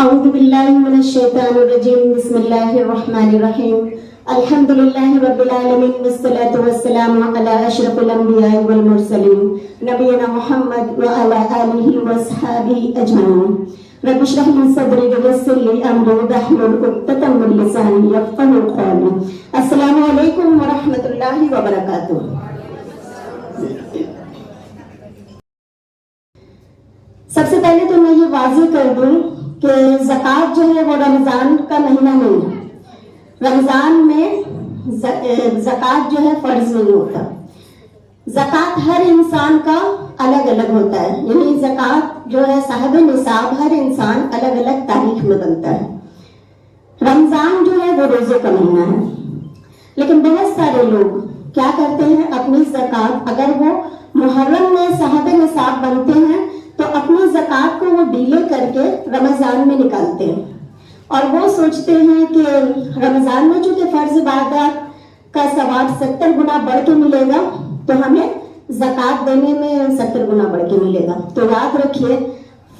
أعوذ بالله من الشيطان الرجيم بسم الله الرحمن الرحيم الحمد لله رب العالمين والصلاة والسلام على أشرف الأنبياء والمرسلين نبينا محمد وعلى آله وصحبه أجمعين رب اشرح لي صدري ويسر لي أمري واحلل عقدة من لساني يفقهوا قولي السلام علیکم ورحمۃ اللہ وبرکاتہ۔ سب سے پہلے تو میں یہ واضح کر دوں کہ زکوٰۃ جو ہے وہ رمضان کا مہینہ نہیں ہے۔ رمضان میں زکوٰۃ جو ہے فرض نہیں ہوتا۔ زکوٰۃ ہر انسان کا الگ الگ ہوتا ہے، یعنی زکوٰۃ جو ہے صاحب نصاب ہر انسان الگ الگ تاریخ میں بنتا ہے۔ رمضان جو ہے وہ روزے کا مہینہ ہے، لیکن بہت سارے لوگ کیا کرتے ہیں، اپنی زکوٰۃ اگر وہ محرم میں صاحب نصاب بنتے ہیں تو اپنی زکوٰۃ کو وہ ڈیلے کر کے رمضان میں نکالتے ہیں، اور وہ سوچتے ہیں کہ رمضان میں چونکہ فرض عبادات کا ثواب 70 گنا بڑھ کے ملے گا تو ہمیں زکوٰۃ دینے میں 70 گنا بڑھ کے ملے گا۔ تو یاد رکھیے،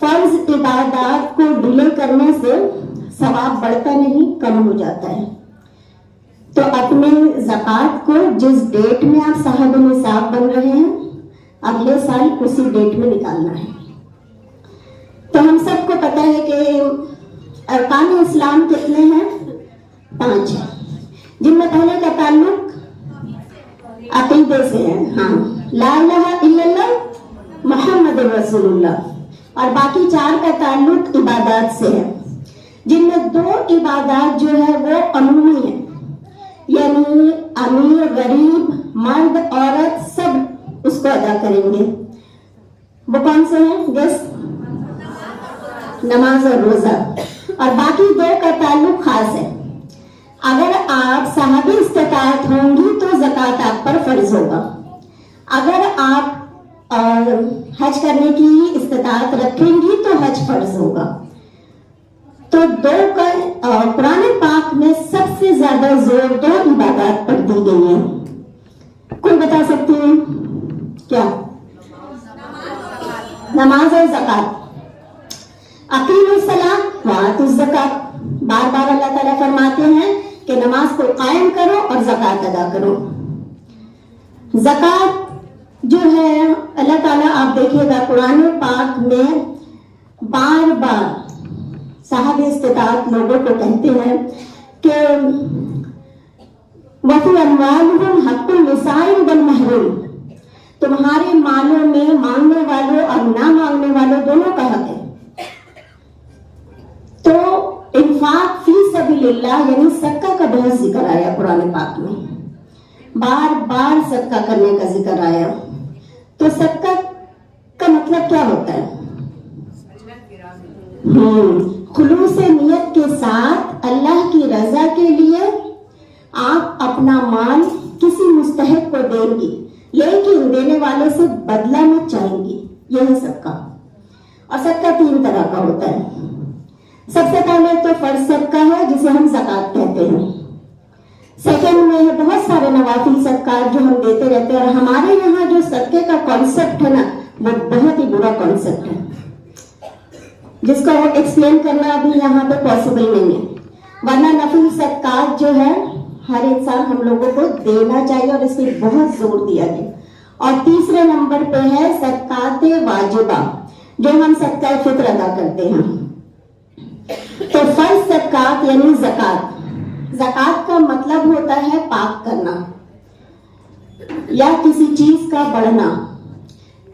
فرض عبادات کو ڈیلے کرنے سے ثواب بڑھتا نہیں، کم ہو جاتا ہے۔ تو اپنے زکوٰۃ کو جس ڈیٹ میں آپ صاحب نصاب بن رہے ہیں اگلے سال اسی ڈیٹ میں نکالنا ہے۔ تو ہم سب کو پتہ ہے کہ ارکان اسلام کتنے ہیں؟ 5 ہیں، جن میں پہلے کا تعلق عقیدے سے ہے، ہاں لا الہ الا اللہ محمد رسول اللہ، اور باقی 4 کا تعلق عبادات سے ہے، جن میں 2 عبادات جو ہے وہ عمومی ہیں، یعنی امیر غریب مرد عورت سب اس کو ادا کریں گے۔ وہ کون سے ہیں؟ گیس؟ نماز اور روزہ۔ اور باقی 2 کا تعلق خاص ہے، اگر آپ صاحب استطاعت ہوں گی تو زکوٰۃ آپ پر فرض ہوگا، اگر آپ حج کرنے کی استطاعت رکھیں گی تو حج فرض ہوگا۔ تو 2 کا قرآن پاک میں سب سے زیادہ زور 2 عبادات پر دی گئی ہے۔ کوئی بتا سکتے ہیں کیا؟ نماز اور زکوٰۃ۔ اقیموا الصلاۃ وآتوا الزکاۃ، بار بار اللہ تعالیٰ فرماتے ہیں کہ نماز کو قائم کرو اور زکوٰۃ ادا کرو۔ زکوٰۃ جو ہے اللہ تعالیٰ، آپ دیکھیے گا قرآن پاک میں بار بار صاحب استطاعت لوگوں کو کہتے ہیں کہ وَفِي أَمْوَالِهِمْ حَقٌّ لِلسَّائِلِ وَالْمَحْرُومِ، تمہارے مالوں میں مانگنے والوں اور نہ مانگنے والوں دونوں کا حق ہے۔ تو انفاق فی سبیل اللہ یعنی صدقہ کا بہت ذکر آیا قرآن پاک میں، بار بار صدقہ کرنے کا ذکر آیا۔ تو صدقہ کا مطلب کیا ہوتا ہے؟ خلوص نیت کے ساتھ اللہ کی رضا کے لیے آپ اپنا مال کسی مستحق کو دیں گی، لیکن دینے والے سے بدلہ مت چاہیں گی، یہی صدقہ۔ اور صدقہ 3 طرح کا ہوتا ہے۔ سب سے پہلے تو فرض صدقہ ہے جسے ہم زکوٰۃ کہتے ہیں، سیکنڈ میں ہے بہت سارے نوافل صدقات جو ہم دیتے رہتے ہیں، اور ہمارے یہاں جو صدقے کا کانسیپٹ ہے نا وہ بہت ہی برا کانسیپٹ ہے، جس کو ایکسپلین کرنا ابھی یہاں پہ پاسبل نہیں ہے، ورنہ نفل صدقات جو ہے ہر انسان ہم لوگوں کو دینا چاہیے اور اس پہ بہت زور دیا گیا۔ اور تیسرے نمبر پہ ہے صدقات واجبہ، جو ہم صدقہ فطر ادا کرتے ہیں۔ تو فرض صدقات یعنی زکوٰۃ، زکوٰۃ کا مطلب ہوتا ہے پاک کرنا یا کسی چیز کا بڑھنا،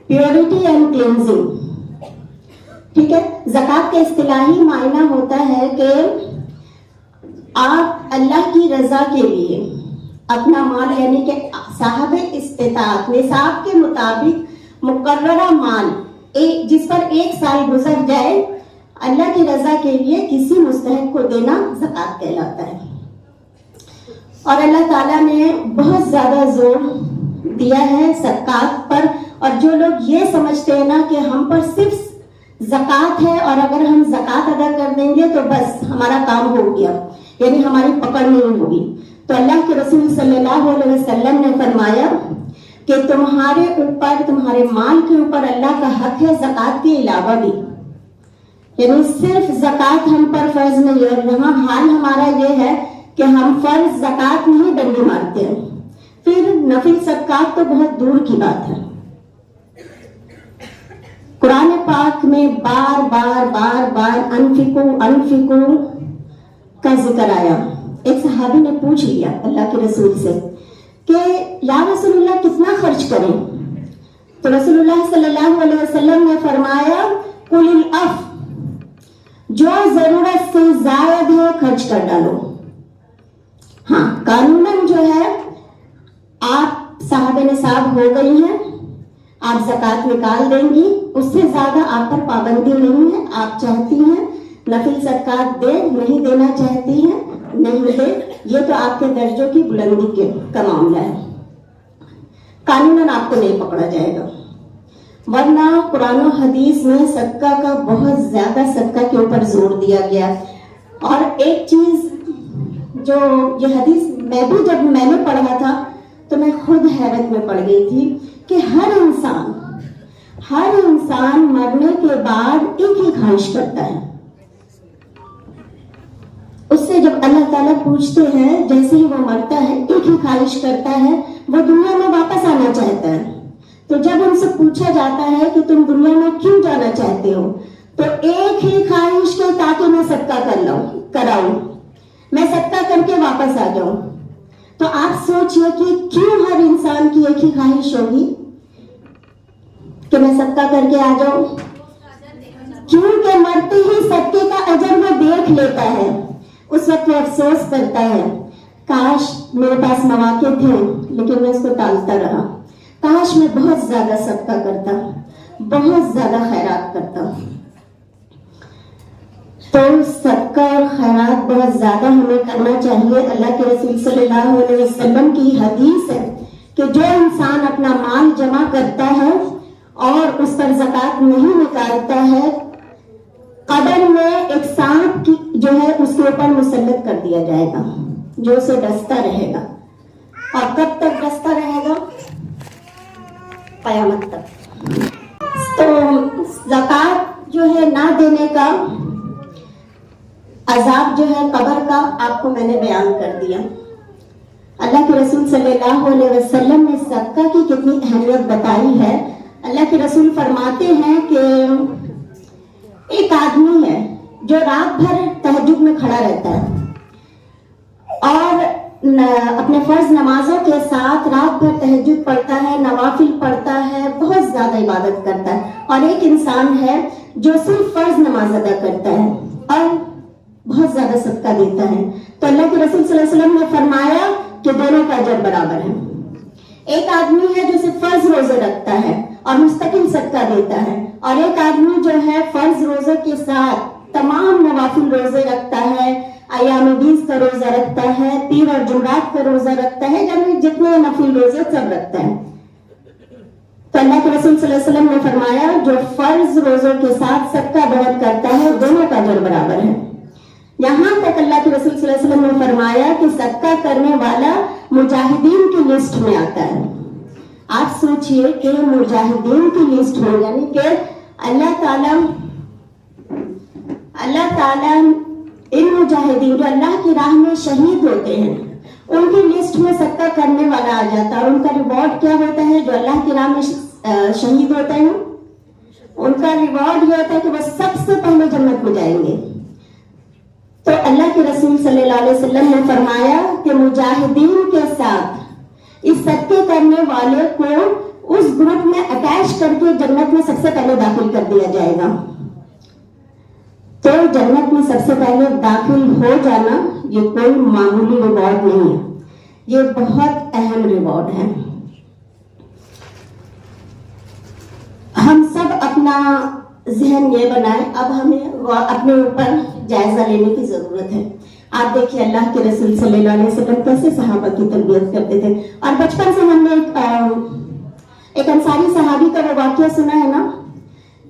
پیورٹی اینڈ کلینزنگ، ٹھیک ہے۔ زکوٰۃ کا اصطلاحی معنی ہوتا ہے کہ آپ اللہ کی رضا کے لیے اپنا مال یعنی کہ صاحب استطاعت نصاب کے مطابق مقررہ مال جس پر 1 سال گزر جائے اللہ کی رضا کے لیے کسی مستحق کو دینا زکوٰۃ کہلاتا ہے۔ اور اللہ تعالیٰ نے بہت زیادہ زور دیا ہے صدقات پر، اور جو لوگ یہ سمجھتے ہیں نا کہ ہم پر صرف زکوٰۃ ہے اور اگر ہم زکوٰۃ ادا کر دیں گے تو بس ہمارا کام ہو گیا، یعنی ہماری پکڑ نہیں ہوگی، تو اللہ کے رسول صلی اللہ علیہ وسلم نے فرمایا کہ تمہارے اوپر، تمہارے مال کے اوپر اللہ کا حق ہے زکوٰۃ کے علاوہ بھی، یعنی صرف زکات ہم پر فرض نہیں ہے، یہاں حال ہمارا یہ ہے کہ ہم فرض زکات نہیں ڈنڈی مارتے ہیں، پھر نفل صدقات تو بہت دور کی بات ہے۔ قرآن پاک میں بار بار بار بار انفقو انفقو کا ذکر آیا۔ ایک صحابی نے پوچھ لیا اللہ کے رسول سے کہ یا رسول اللہ کتنا خرچ کریں؟ تو رسول اللہ صلی اللہ علیہ وسلم نے فرمایا قل الاف، جو ضرورت سے زائد ہے خرچ کر ڈالو۔ ہاں قانوناً جو ہے آپ صاحب نصاب ہو گئی ہیں، آپ زکوٰۃ نکال دیں گی، اس سے زیادہ آپ پر پابندی نہیں ہے، آپ چاہتی ہیں نفل صدقات دے، نہیں دینا چاہتی ہیں نہیں دے، یہ تو آپ کے درجوں کی بلندی کا معاملہ ہے، قانوناً آپ کو نہیں پکڑا جائے گا۔ ورنہ قرآن و حدیث میں صدقہ کا بہت زیادہ صدقہ کے اوپر زور دیا گیا۔ اور ایک چیز جو یہ حدیث میں نے پڑھا تھا تو میں خود حیرت میں پڑ گئی تھی کہ ہر انسان مرنے کے بعد ایک ہی خواہش کرتا ہے۔ اس سے جب اللہ تعالیٰ پوچھتے ہیں، جیسے ہی وہ مرتا ہے ایک ہی خواہش کرتا ہے، وہ دنیا میں واپس آنا چاہتا ہے۔ تو جب ان سے پوچھا جاتا ہے کہ تم دنیا میں کیوں جانا چاہتے ہو، تو ایک ہی خواہش کے تاکہ میں صدقہ کراؤں، میں صدقہ کر کے واپس آ جاؤں۔ تو آپ سوچئے کہ کیوں ہر انسان کی ایک ہی خواہش ہوگی کہ میں صدقہ کر کے آ جاؤں؟ کیونکہ مرتے ہی صدقے کا اجر وہ دیکھ لیتا ہے، اس وقت وہ افسوس کرتا ہے کاش میرے پاس مواقع تھے لیکن میں اس کو ٹالتا رہا، کاش میں بہت زیادہ صدقہ کرتا، بہت زیادہ خیرات کرتا۔ تو صدقہ اور خیرات بہت زیادہ ہمیں کرنا چاہیے۔ اللہ کے رسول صلی اللہ علیہ وسلم کی حدیث ہے کہ جو انسان اپنا مال جمع کرتا ہے اور اس پر زکوٰۃ نہیں نکالتا ہے، قبر میں ایک سانپ کی جو ہے اس کے اوپر مسلط کر دیا جائے گا جو اسے ڈستا رہے گا۔ اور کب تک ڈستا رہے گا؟ قیامت تک۔ تو زکوٰۃ جو ہے نہ دینے کا عذاب جو ہے قبر کا آپ کو میں نے بیان کر دیا۔ اللہ کے رسول صلی اللہ علیہ وسلم نے صدقہ کی کتنی اہمیت بتائی ہے۔ اللہ کے رسول فرماتے ہیں کہ ایک آدمی ہے جو رات بھر تہجد میں کھڑا رہتا ہے اور اپنے فرض نمازوں کے ساتھ رات بھر تہجد پڑھتا ہے، نوافل پڑھتا ہے، بہت زیادہ عبادت کرتا ہے، اور ایک انسان ہے جو صرف فرض نماز ادا کرتا ہے اور بہت زیادہ صدقہ دیتا ہے۔ تو اللہ کے رسول صلی اللہ علیہ وسلم نے فرمایا کہ دونوں کا اجر برابر ہے۔ ایک آدمی ہے جو صرف فرض روزے رکھتا ہے اور مستقل صدقہ دیتا ہے، اور ایک آدمی جو ہے فرض روزے کے ساتھ تمام نوافل روزے رکھتا ہے، ایام بیس کا روزہ رکھتا ہے، پیر اور جمعرات کا روزہ رکھتا ہے، یعنی جتنے نفل روزے سب رکھتا ہے۔ تو اللہ کے رسول صلی اللہ علیہ وسلم نے فرمایا جو فرض روزوں کے ساتھ صدقہ بہت کرتا ہے دونوں کا اجر برابر ہے۔ یہاں تک اللہ کے رسول صلی اللہ علیہ وسلم نے فرمایا کہ صدقہ کرنے والا مجاہدین کی لسٹ میں آتا ہے۔ آپ سوچئے کہ مجاہدین کی لسٹ میں، یعنی کہ اللہ تعالیٰ ان مجاہدین جو اللہ کی راہ میں شہید ہوتے ہیں ان کی لسٹ میں صدقہ کرنے والا آ جاتا ہے، اور ان کا ریوارڈ کیا ہوتا ہے؟ جو اللہ کی راہ میں شہید ہوتے ہیں ان کا ریوارڈ یہ ہوتا ہے کہ وہ سب سے پہلے جنت میں جائیں گے۔ تو اللہ کے رسول صلی اللہ علیہ وسلم نے فرمایا کہ مجاہدین کے ساتھ اس صدقے کرنے والے کو اس گروپ میں اٹیچ کر کے جنت میں سب سے پہلے داخل کر دیا جائے گا۔ تو جنت میں سب سے پہلے داخل ہو جانا یہ کوئی معمولی ریوارڈ نہیں ہے، یہ بہت اہم ریوارڈ ہے۔ ہم سب اپنا ذہن یہ بنائیں، اب ہمیں اپنے اوپر جائزہ لینے کی ضرورت ہے۔ آپ دیکھیے اللہ کے رسول صلی اللہ علیہ وسلم کیسے صحابہ کی تربیت کرتے تھے، اور بچپن سے ہم نے ایک انصاری صحابی کا وہ واقعہ سنا ہے نا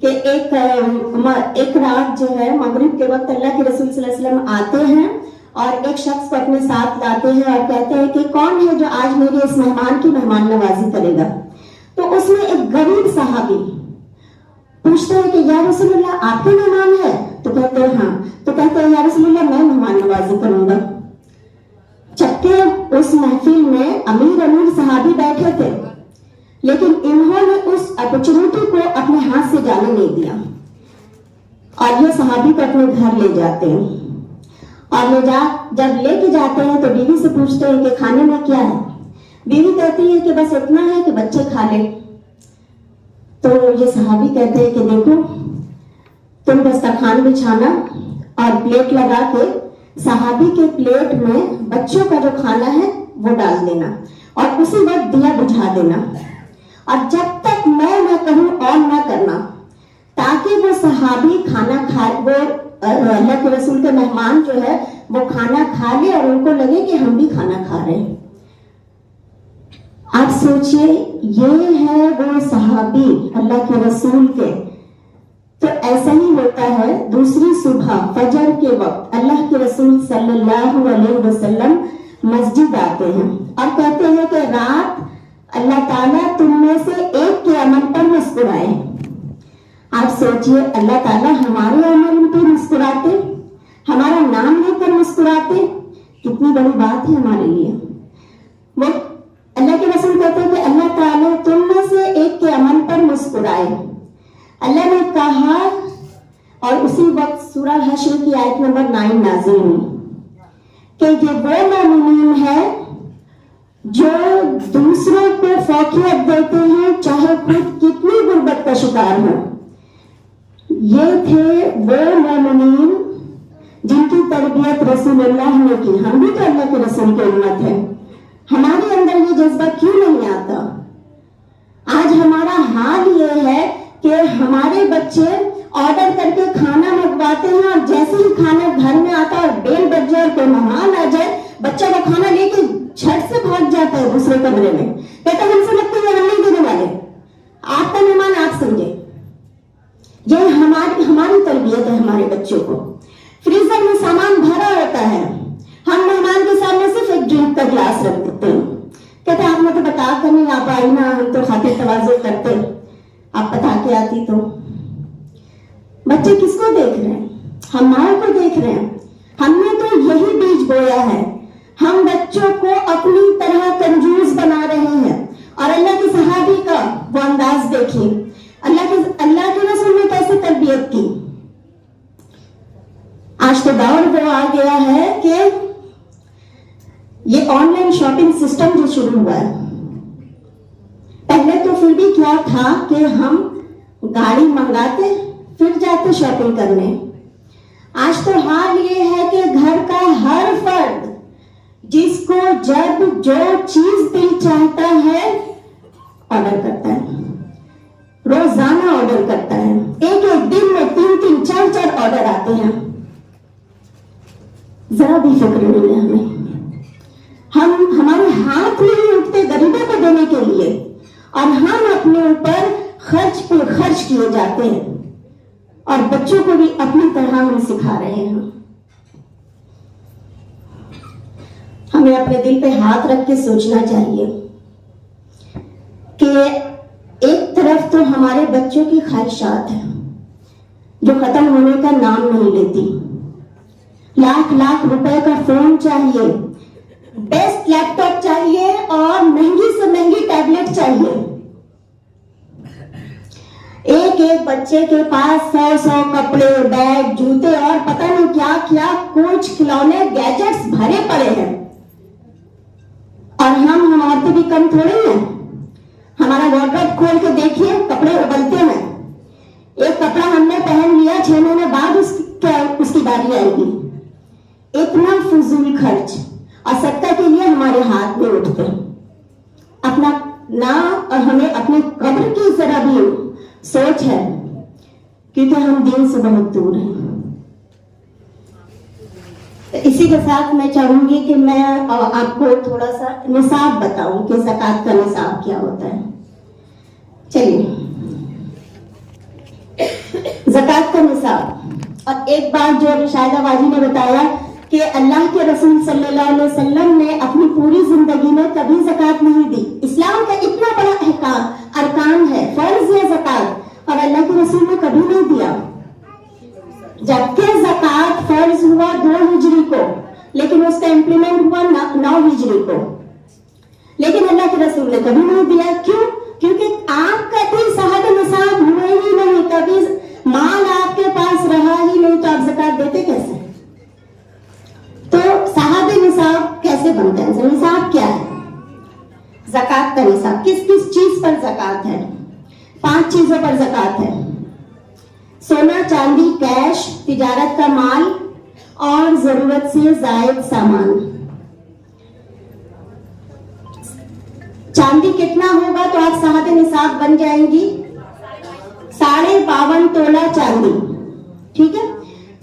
کہ ایک رات جو ہے مغرب کے وقت اللہ کے رسول صلی اللہ علیہ وسلم آتے ہیں اور ایک شخص کو اپنے ساتھ لاتے ہیں اور کہتے ہیں کہ کون ہے جو آج میری اس مہمان کی مہمان نوازی کرے گا؟ تو اس میں ایک غریب صحابی پوچھتے ہیں کہ یا رسول اللہ آپ کے مہمان ہے؟ تو तो कहते हैं हाँ, तो कहते हैं या रसूल अल्लाह मैं मेहमान नवाजी करूंगा। जबकि उस महफिल में अमीर सहाबी बैठे थे, लेकिन इन्होंने उस अपॉर्चुनिटी को अपने हाथ से जाने नहीं दिया और ये सहाबी को अपने घर ले जाते हैं और जब लेके जाते हैं तो बीवी से पूछते हैं कि खाने में क्या है। बीवी कहती है कि बस इतना है कि बच्चे खा ले। तो ये सहाबी कहते हैं कि देखो तुम दस्तरखान बिछाना और प्लेट लगा के सहाबी के प्लेट में बच्चों का जो खाना है वो डाल देना और उसी वक्त दिया बुझा देना और जब तक मैं न कहूं ऑन न करना, ताकि वो सहाबी खाना खाए, वो अल्लाह के रसूल के मेहमान जो है वो खाना खा ले और उनको लगे कि हम भी खाना खा रहे हैं। आप सोचिए ये है वो सहाबी अल्लाह के रसूल के। तो ऐसा ही होता है दूसरी सुबह फजर के वक्त अल्लाह के रसूल सल्लल्लाहु अलैहि वसल्लम मस्जिद आते हैं और कहते हैं कि रात अल्लाह ताला तुम में से एक के अमल पर मुस्कुराए। आप सोचिए अल्लाह ताला हमारे अमल पर मुस्कुराते, हमारा नाम लेकर मुस्कुराते, कितनी बड़ी बात है हमारे लिए। वो अल्लाह के रसूल कहते हैं कि अल्लाह ताला तुम में से एक के अमल पर मुस्कुराए। अल्लाह ने कहा और उसी वक्त सूरह हश्र की आयत नंबर 9 नाज़िल हुई कि ये वो मोमिन है जो दूसरों को फौकियत देते हैं चाहे खुद कितनी गुर्बत का शिकार हो। ये थे वो मोमिन जिनकी तरबियत रसूलुल्लाह ने की। हम भी तो अल्लाह के रसूल की उम्मत है, हमारे अंदर ये जज्बा क्यों नहीं आता? आज हमारा हाल ये है कि हमारे बच्चे ऑर्डर करके खाना मंगवाते हैं और जैसे ही खाना घर में आता है और बेल बज जाए और कोई मेहमान आ जाए, बच्चा वो खाना लेके झट से भाग जाता है दूसरे कमरे में, कहता है हमसे लगता है हम नहीं देने वाले, आपका मेहमान आप समझे। ये हमारी तरबियत है हमारे बच्चों को। फ्रीजर में सामान भरा होता है, हम मेहमान के सामने सिर्फ एक ड्रिंक का ग्लास रख देते हैं, कहते हैं आपने तो बता कर नहीं आप आई ना, हम तो खातिर तवाज़ु करते, आप बता के आती तो। बच्चे किसको देख रहे हैं? हम माँ को देख रहे हैं। हमने तो यही बीज बोया है, हम बच्चों को अपनी तरह कंजूस बना रहे हैं। और अल्लाह के सहाबी का वो अंदाज देखिए, अल्लाह के रसूल ने कैसे तरबियत की। आज तो दौर वो आ गया है कि ये ऑनलाइन शॉपिंग सिस्टम जो शुरू हुआ है, पहले तो फिर भी क्या था कि हम गाड़ी मंगाते फिर जाते शॉपिंग करने। आज तो हाल ये है कि घर का हर फर्द जिसको जब जो चीज दिल चाहता है ऑर्डर करता है, रोजाना ऑर्डर करता है, एक एक दिन में 3-3, 4-4 ऑर्डर आते हैं। जरा भी फिक्र नहीं है हमें, हमारे हाथ नहीं उठते गरीबों को देने के लिए और हम अपने ऊपर खर्च पे खर्च किए जाते हैं और बच्चों को भी अपनी तरह हम सिखा रहे हैं। हमें अपने दिल पे हाथ रख के सोचना चाहिए कि एक तरफ तो हमारे बच्चों की ख्वाहिशात है जो खत्म होने का नाम नहीं लेती। लाख रुपए का फोन चाहिए, बेस्ट लैपटॉप चाहिए और महंगी से महंगी टैबलेट चाहिए। एक एक बच्चे के पास 100 कपड़े, बैग, जूते और पता नहीं क्या क्या कुछ खिलौने, गैजेट्स भरे पड़े हैं। और हम औरतें भी कम थोड़ी हैं। हमारा वार्डरोब खोल के देखिए, कपड़े उबलते हैं। एक कपड़ा हमने पहन लिया, 6 महीने बाद उसकी बारी आएगी। इतना फजूल खर्च और सत्ता के लिए हमारे हाथ में उठते अपना ना, और हमें अपने कब्र की जरा भी सोच है क्योंकि हम दीन से बहुत दूर हैं। तो इसी के साथ मैं चाहूंगी कि मैं आपको थोड़ा सा निसाब बताऊं कि ज़कात का निसाब क्या होता है। चलिए, ज़कात का निसाब। और एक बात जो शायदा बाजी ने बताया कि अल्लाह के रसूल सल्लल्लाहु अलैहि वसल्लम ने अपनी पूरी जिंदगी में कभी ज़कात नहीं दी। इस्लाम का इतना बड़ा अरकान है, फर्ज है ज़कात, और अल्लाह के रसूल ने कभी नहीं दिया। जबकि ज़कात फर्ज हुआ 2 हिजरी को, लेकिन उसका इम्प्लीमेंट हुआ 9 हिजरी को, लेकिन अल्लाह के रसूल ने कभी नहीं दिया। क्यों? क्योंकि आप कभी साहब निसाब हुए ही नहीं, कभी माल आपके पास रहा ही नहीं, तो आप ज़कात देते कैसे? तो साहब निसाब कैसे बनते हैं? निसाब क्या है? ज़कात का निसाब किस किस चीज पर ज़कात है? 5 चीजों पर ज़कात है। सोना, चांदी, कैश, तिजारत का माल और जरूरत से जायद सामान। चांदी कितना होगा तो आप साहब निसाब बन जाएंगी? 52.5 तोला चांदी, ठीक है।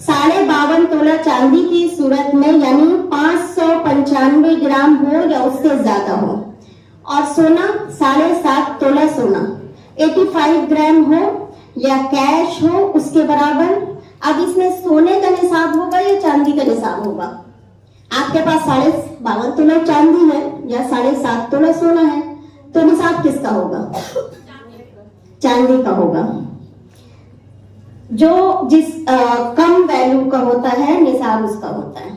52.5 तोला चांदी की सूरत में, यानी 595 ग्राम हो या उससे ज्यादा हो, और सोना 7.5 तोला सोना 85 ग्राम हो या कैश हो उसके बराबर। अब इसमें सोने का निसाब होगा या चांदी का निसाब होगा? आपके पास 52.5 तोला चांदी है या 7.5 तोला सोना है, तो निसाब किसका होगा? चांदी का होगा। जो जिस कम वैल्यू का होता है निसाब उसका होता है,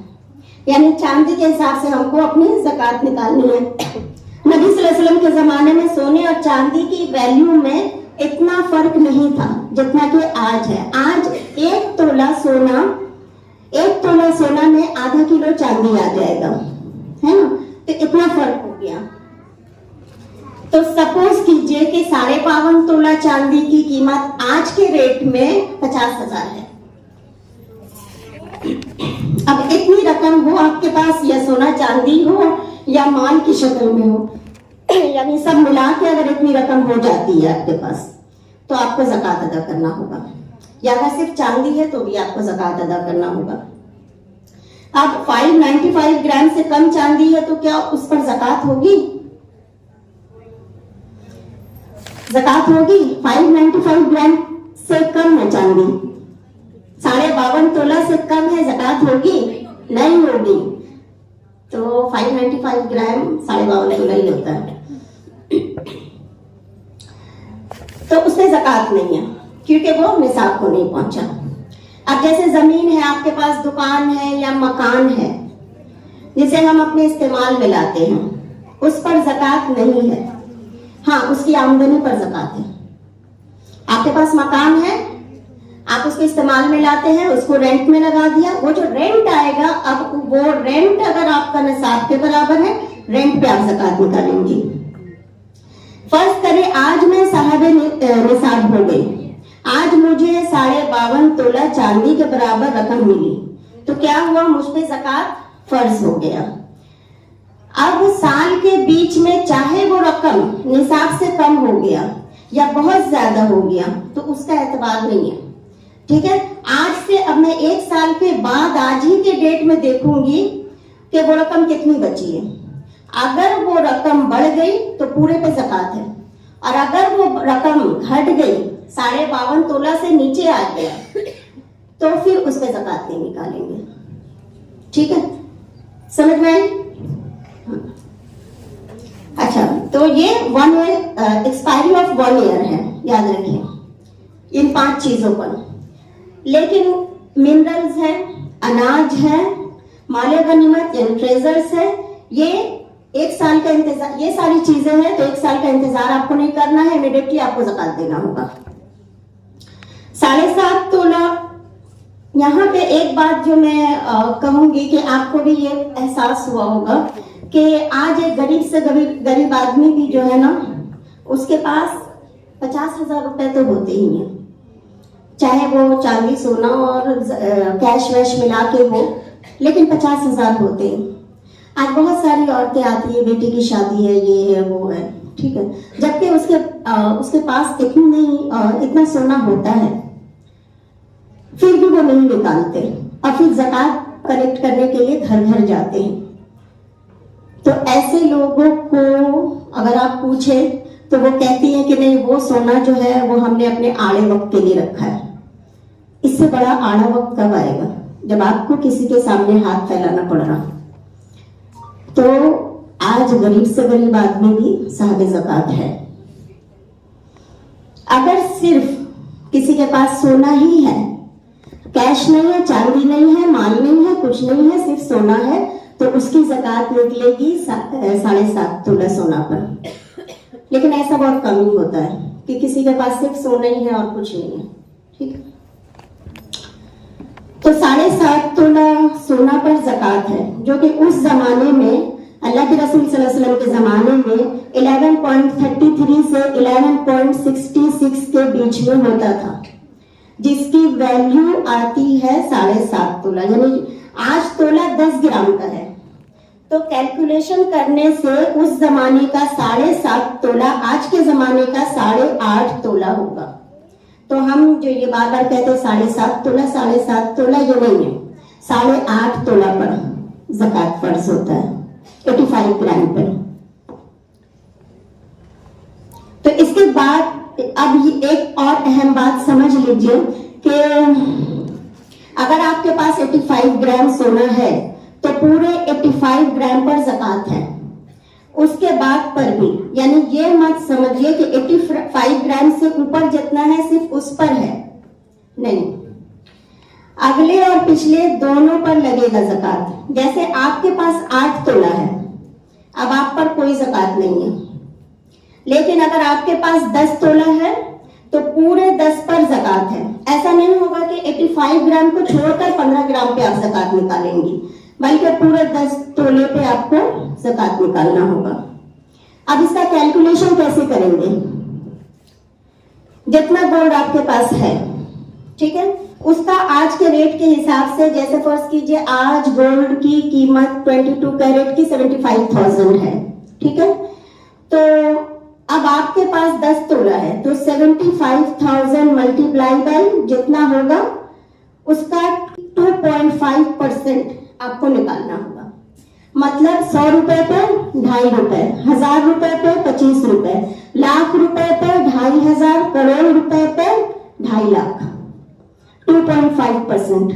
यानी चांदी के हिसाब से हमको अपनी ज़कात निकालनी है। नबी सल्लल्लाहु अलैहि वसल्लम के जमाने में सोने और चांदी की वैल्यू में इतना फर्क नहीं था जितना कि आज है। आज 1 तोला सोना में आधा किलो चांदी आ जाएगा, है ना? तो इतना फर्क हो गया। तो सपोज कीजिए कि 52.5 तोला चांदी की कीमत आज के रेट में 50,000 है। अब इतनी रकम हो आपके पास, या सोना चांदी हो या माल की शक्ल में हो, यानी सब मिला के अगर इतनी रकम हो जाती है आपके पास, तो आपको ज़कात अदा करना होगा। या अगर सिर्फ चांदी है तो भी आपको ज़कात अदा करना होगा। अब 595 ग्राम से कम चांदी है तो क्या उस पर ज़कात होगी? ज़कात होगी। 595 ग्राम से कम है चांदी, 52.5 तोला से कम है, ज़कात होगी? नहीं होगी। तो 595 ग्राम 52.5 तोला ही होता है, तो उसमें ज़कात नहीं है क्योंकि वो निसाब को नहीं पहुंचा। अब जैसे जमीन है आपके पास, दुकान है या मकान है जिसे हम अपने इस्तेमाल में लाते हैं, उस पर ज़कात नहीं है। हाँ, उसकी आमदनी पर ज़कात है। आपके पास मकान है, आप उसको इस्तेमाल में लाते हैं, उसको रेंट में लगा दिया, वो जो रेंट आएगा, अब वो रेंट अगर आपका निसाब के बराबर है, रेंट पे आप ज़कात निकालेंगी। फर्ज करें आज मैं साहब निसाब हो गई, आज मुझे 52.5 तोला चांदी के बराबर रकम मिली, तो क्या हुआ? मुझ पे ज़कात फर्ज हो गया। अब साल के बीच में चाहे वो रकम निसाब से कम हो गया या बहुत ज्यादा हो गया, तो उसका एतबार नहीं है, ठीक है। आज से अब मैं 1 साल के बाद आज ही के डेट में देखूंगी कि वो रकम कितनी बची है। अगर वो रकम बढ़ गई तो पूरे पे ज़कात है, और अगर वो रकम घट गई, 52.5 तोला से नीचे आ गया, तो फिर उस पे ज़कात नहीं निकालेंगे, ठीक है। समझ में आई? अच्छा, तो ये 1 ईयर एक्सपायरी ऑफ 1 ईयर है, याद रखिए इन 5 चीजों पर। लेकिन मिनरल्स है, अनाज है, माले गनीमत यानी ट्रेजर्स है, ये 1 साल का इंतजार, ये सारी चीजें हैं, तो 1 साल का इंतजार आपको नहीं करना है, इमीडिएटली आपको ज़कात देना होगा। 7.5 तोला, यहाँ पे एक बात जो मैं कहूंगी कि आपको भी ये एहसास हुआ होगा कि आज एक गरीब से गरीब आदमी भी जो है ना, उसके पास 50,000 रुपए तो होते ही हैं, चाहे वो चांदी सोना और कैश वैश मिला के हो, लेकिन 50,000 होते हैं। आज बहुत सारी औरतें आती है, बेटी की शादी है, ये है वो है, ठीक है, जबकि उसके पास इतना सोना होता है, फिर भी वो नहीं निकालते, और फिर ज़कात कलेक्ट करने के लिए घर घर जाते हैं। तो ऐसे लोगों को अगर आप पूछे तो वो कहती है कि नहीं, वो सोना जो है वो हमने अपने आड़े वक्त के लिए रखा है। इससे बड़ा आड़ा वक्त कब आएगा जब आपको किसी के सामने हाथ फैलाना पड़ रहा। तो आज गरीब से गरीब आदमी भी साहिब ज़कात है। अगर सिर्फ किसी के पास सोना ही है, कैश नहीं है, चांदी नहीं है, माल नहीं है, कुछ नहीं है, सिर्फ सोना है, तो उसकी ज़कात निकलेगी 7.5 तोला सोना पर। लेकिन ऐसा बहुत कम ही होता है कि किसी के पास सिर्फ सोना ही है और कुछ नहीं है, ठीक है। तो 7.5 तोला सोना पर ज़कात है, जो कि उस जमाने में अल्लाह के रसूल सल्लल्लाहु अलैहि वसल्लम के जमाने में 11.33 से 11.66 के बीच में होता था, जिसकी वैल्यू आती है 7.5 तोला, यानी आज तोला 10 ग्राम का है। तो कैलकुलेशन करने से उस जमाने का 7.5 तोला आज के जमाने का 8.5 तोला होगा। तो हम जो ये बार बार कहते हैं 7.5 तोला 7.5 तोला, ये नहीं है, 8.5 तोला पर ज़कात फर्ज होता है 85 ग्राम पर। तो इसके बाद अब ये एक और अहम बात समझ लीजिए कि अगर आपके पास 85 ग्राम सोना है तो पूरे 85 ग्राम पर ज़कात है। उसके बाद पर भी, यानी ये मत समझिए कि 85 ग्राम से ऊपर जितना है सिर्फ उस पर है, नहीं, अगले और पिछले दोनों पर लगेगा ज़कात। जैसे आपके पास 8 तोला है, अब आप पर कोई ज़कात नहीं है, लेकिन अगर आपके पास 10 तोला है तो पूरे 10 पर ज़कात है। ऐसा नहीं होगा कि 85 ग्राम को छोड़कर 15 ग्राम पे आप ज़कात निकालेंगी, बल्कि पूरे 10 तोले पे आपको ज़कात निकालना होगा। अब इसका कैलकुलेशन कैसे करेंगे? जितना गोल्ड आपके पास है, ठीक है, उसका आज के रेट के हिसाब से, जैसे फर्ज कीजिए आज गोल्ड की कीमत 22 कैरेट की 75,000 है, ठीक है। तो अब आपके पास 10 तोला है तो 75,000 मल्टीप्लाई बाय जितना होगा उसका 2.5% आपको निकालना होगा। मतलब 100 रुपए पे 2.5 रुपए, 1000 रुपए पे 25 रुपए, लाख रुपए पे 2,500, करोड़ रुपए पे 2.5 लाख, 2.5%।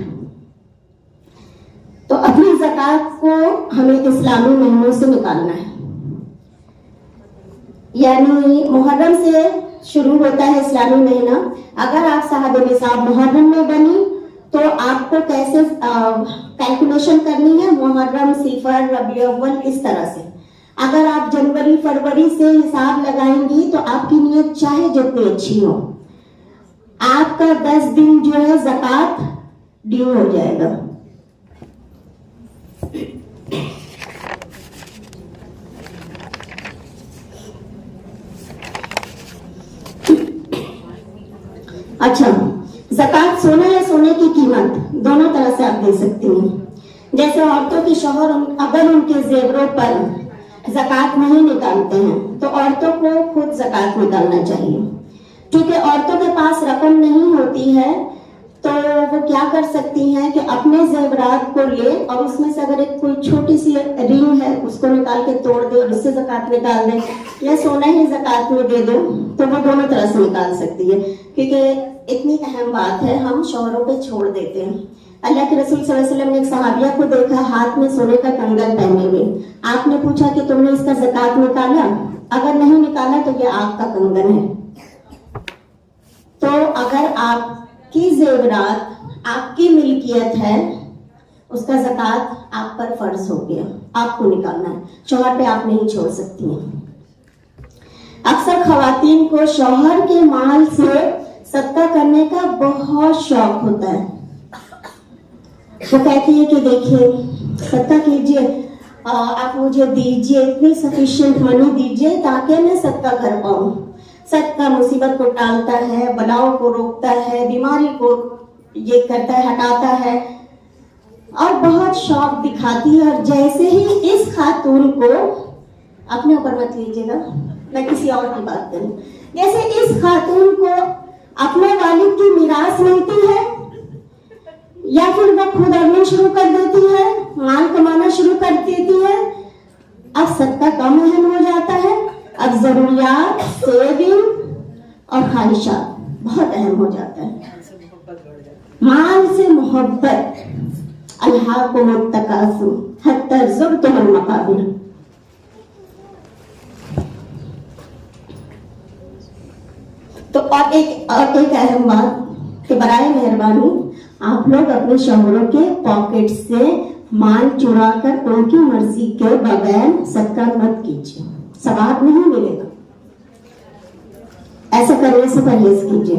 तो अपनी ज़कात को हमें इस्लामी महीनों से निकालना है, यानी मुहर्रम से शुरू होता है इस्लामी महीना। अगर आप साहब निसाब मुहर्रम में बनी तो आपको कैसे कैलकुलेशन करनी है, मुहर्रम, सिफर, रबी अव्वल, इस तरह से। अगर आप जनवरी फरवरी से हिसाब लगाएंगी तो आपकी नियत चाहे जितनी अच्छी हो, आपका 10 दिन जो है ज़कात ड्यू हो जाएगा। अच्छा, ज़कात सोना या सोने की कीमत दोनों तरह से आप दे सकती हैं। जैसे औरतों के शौहर अगर उनके जेवरों पर ज़कात नहीं निकालते हैं तो औरतों को खुद ज़कात निकालना चाहिए। क्योंकि औरतों के पास रकम नहीं होती है तो वो क्या कर सकती हैं कि अपने जेवरात को ले और उसमें से अगर एक कोई छोटी सी रिंग है उसको निकाल के तोड़ दे और उससे ज़कात निकाल दे, या सोना ही ज़कात में दे दो, तो वो दोनों तरह से निकाल सकती है। क्योंकि इतनी अहम बात है, हम शौहरों पे छोड़ देते हैं। अल्लाह के रसूल सल्लल्लाहु अलैहि वसल्लम ने एक सहाबिया को देखा हाथ में सोने का कंगन पहने हुए। आपने पूछा कि तुमने इसका ज़कात निकाला? अगर नहीं निकाला तो ये आपका कंगन है। तो अगर आपकी जेवरात आपकी मिल्कियत है, उसका ज़कात आप पर फर्ज हो गया, आपको निकालना है, शौहर पे आप नहीं छोड़ सकती हैं। अक्सर खवातीन को शौहर के माल से सदका करने का बहुत शौक होता है। वो कहती है कि देखिए सदका कीजिए, आप मुझे दीजिए, इतनी सफिशिएंट मनी दीजिए ताकि मैं सदका कर पाऊं। सदका मुसीबत को टालता है, बलाओं को रोकता है, बीमारी को ये करता है, हटाता है, और बहुत शौक दिखाती है। और जैसे ही इस खातून को, अपने ऊपर मत लीजिएगा, मैं किसी और की बात करूं, जैसे इस खातून को अपने वालिद की मीरास मिलती है या फिर वो खुद अर्निंग शुरू कर देती है, माल कमाना शुरू कर देती है, अब सदका कम अहम हो जाता है। अब जरूरियात, सेविंग और ख्वाहिशात बहुत अहम हो जाता है। माल से मोहब्बत, अल्हाकुमुत तकासुर हत्ता ज़ुरतुमुल मकाबिर। तो और एक अहम बात कि बराए मेहरबानी आप लोग अपने शौहरों के पॉकेट से माल चुरा कर उनकी मर्जी के बगैर सदका मत कीजिए, सवाब नहीं मिलेगा। ऐसा करने से परहेज कीजिए।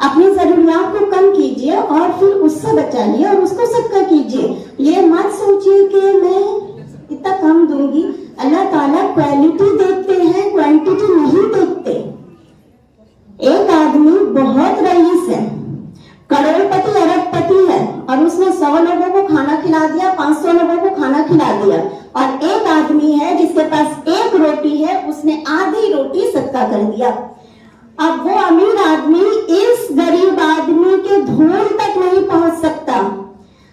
अपनी जरूरियात को कम कीजिए और फिर उससे बचाइए और उसको सदका कीजिए। ये मत सोचिए कि मैं इतना कम दूंगी। अल्लाह ताला क्वालिटी देखते हैं, क्वांटिटी नहीं देखते। एक आदमी बहुत रईस है, करोड़पति अरबपति है और उसने 100 लोगों को खाना खिला दिया, 500 लोगों को खाना खिला दिया। और एक आदमी है जिसके पास एक रोटी है, उसने आधी रोटी सदका कर दिया। अब वो अमीर आदमी इस गरीब आदमी के धूल तक नहीं पहुंच सकता।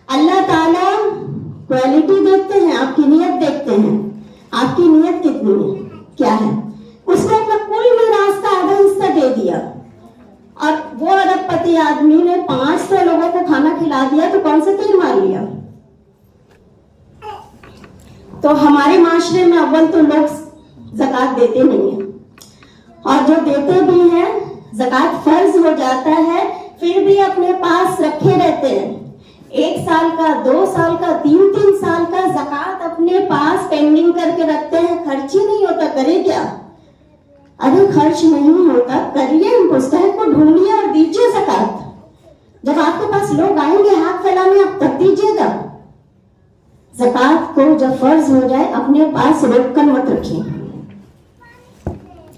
अल्लाह ताला क्वालिटी देखते हैं, आपकी नियत देखते हैं। आपकी नियत कितनी है, क्या है? उसने अपना कुल मीरास का आधा हिस्सा दे दिया और वो अरबपति आदमी ने 500 लोगों को खाना खिला दिया, तो कौन सा तीर मार लिया? तो हमारे माशरे में अव्वल तो लोग ज़कात देते नहीं है, और जो देते भी हैं ज़कात फर्ज हो जाता है फिर भी अपने पास रखे रहते हैं। 1 साल का, 2 साल का, 3 साल का ज़कात अपने पास पेंडिंग करके रखते हैं। खर्च ही नहीं होता, करे क्या? अगर खर्च नहीं होता करिए, मुस्तहिक को ढूंढिए और दीजिए ज़कात। जब आपके पास लोग आएंगे हाथ फैलाने, आप तब दीजिएगा। ज़कात को जब फर्ज हो जाए अपने पास रोक कर मत रखिए।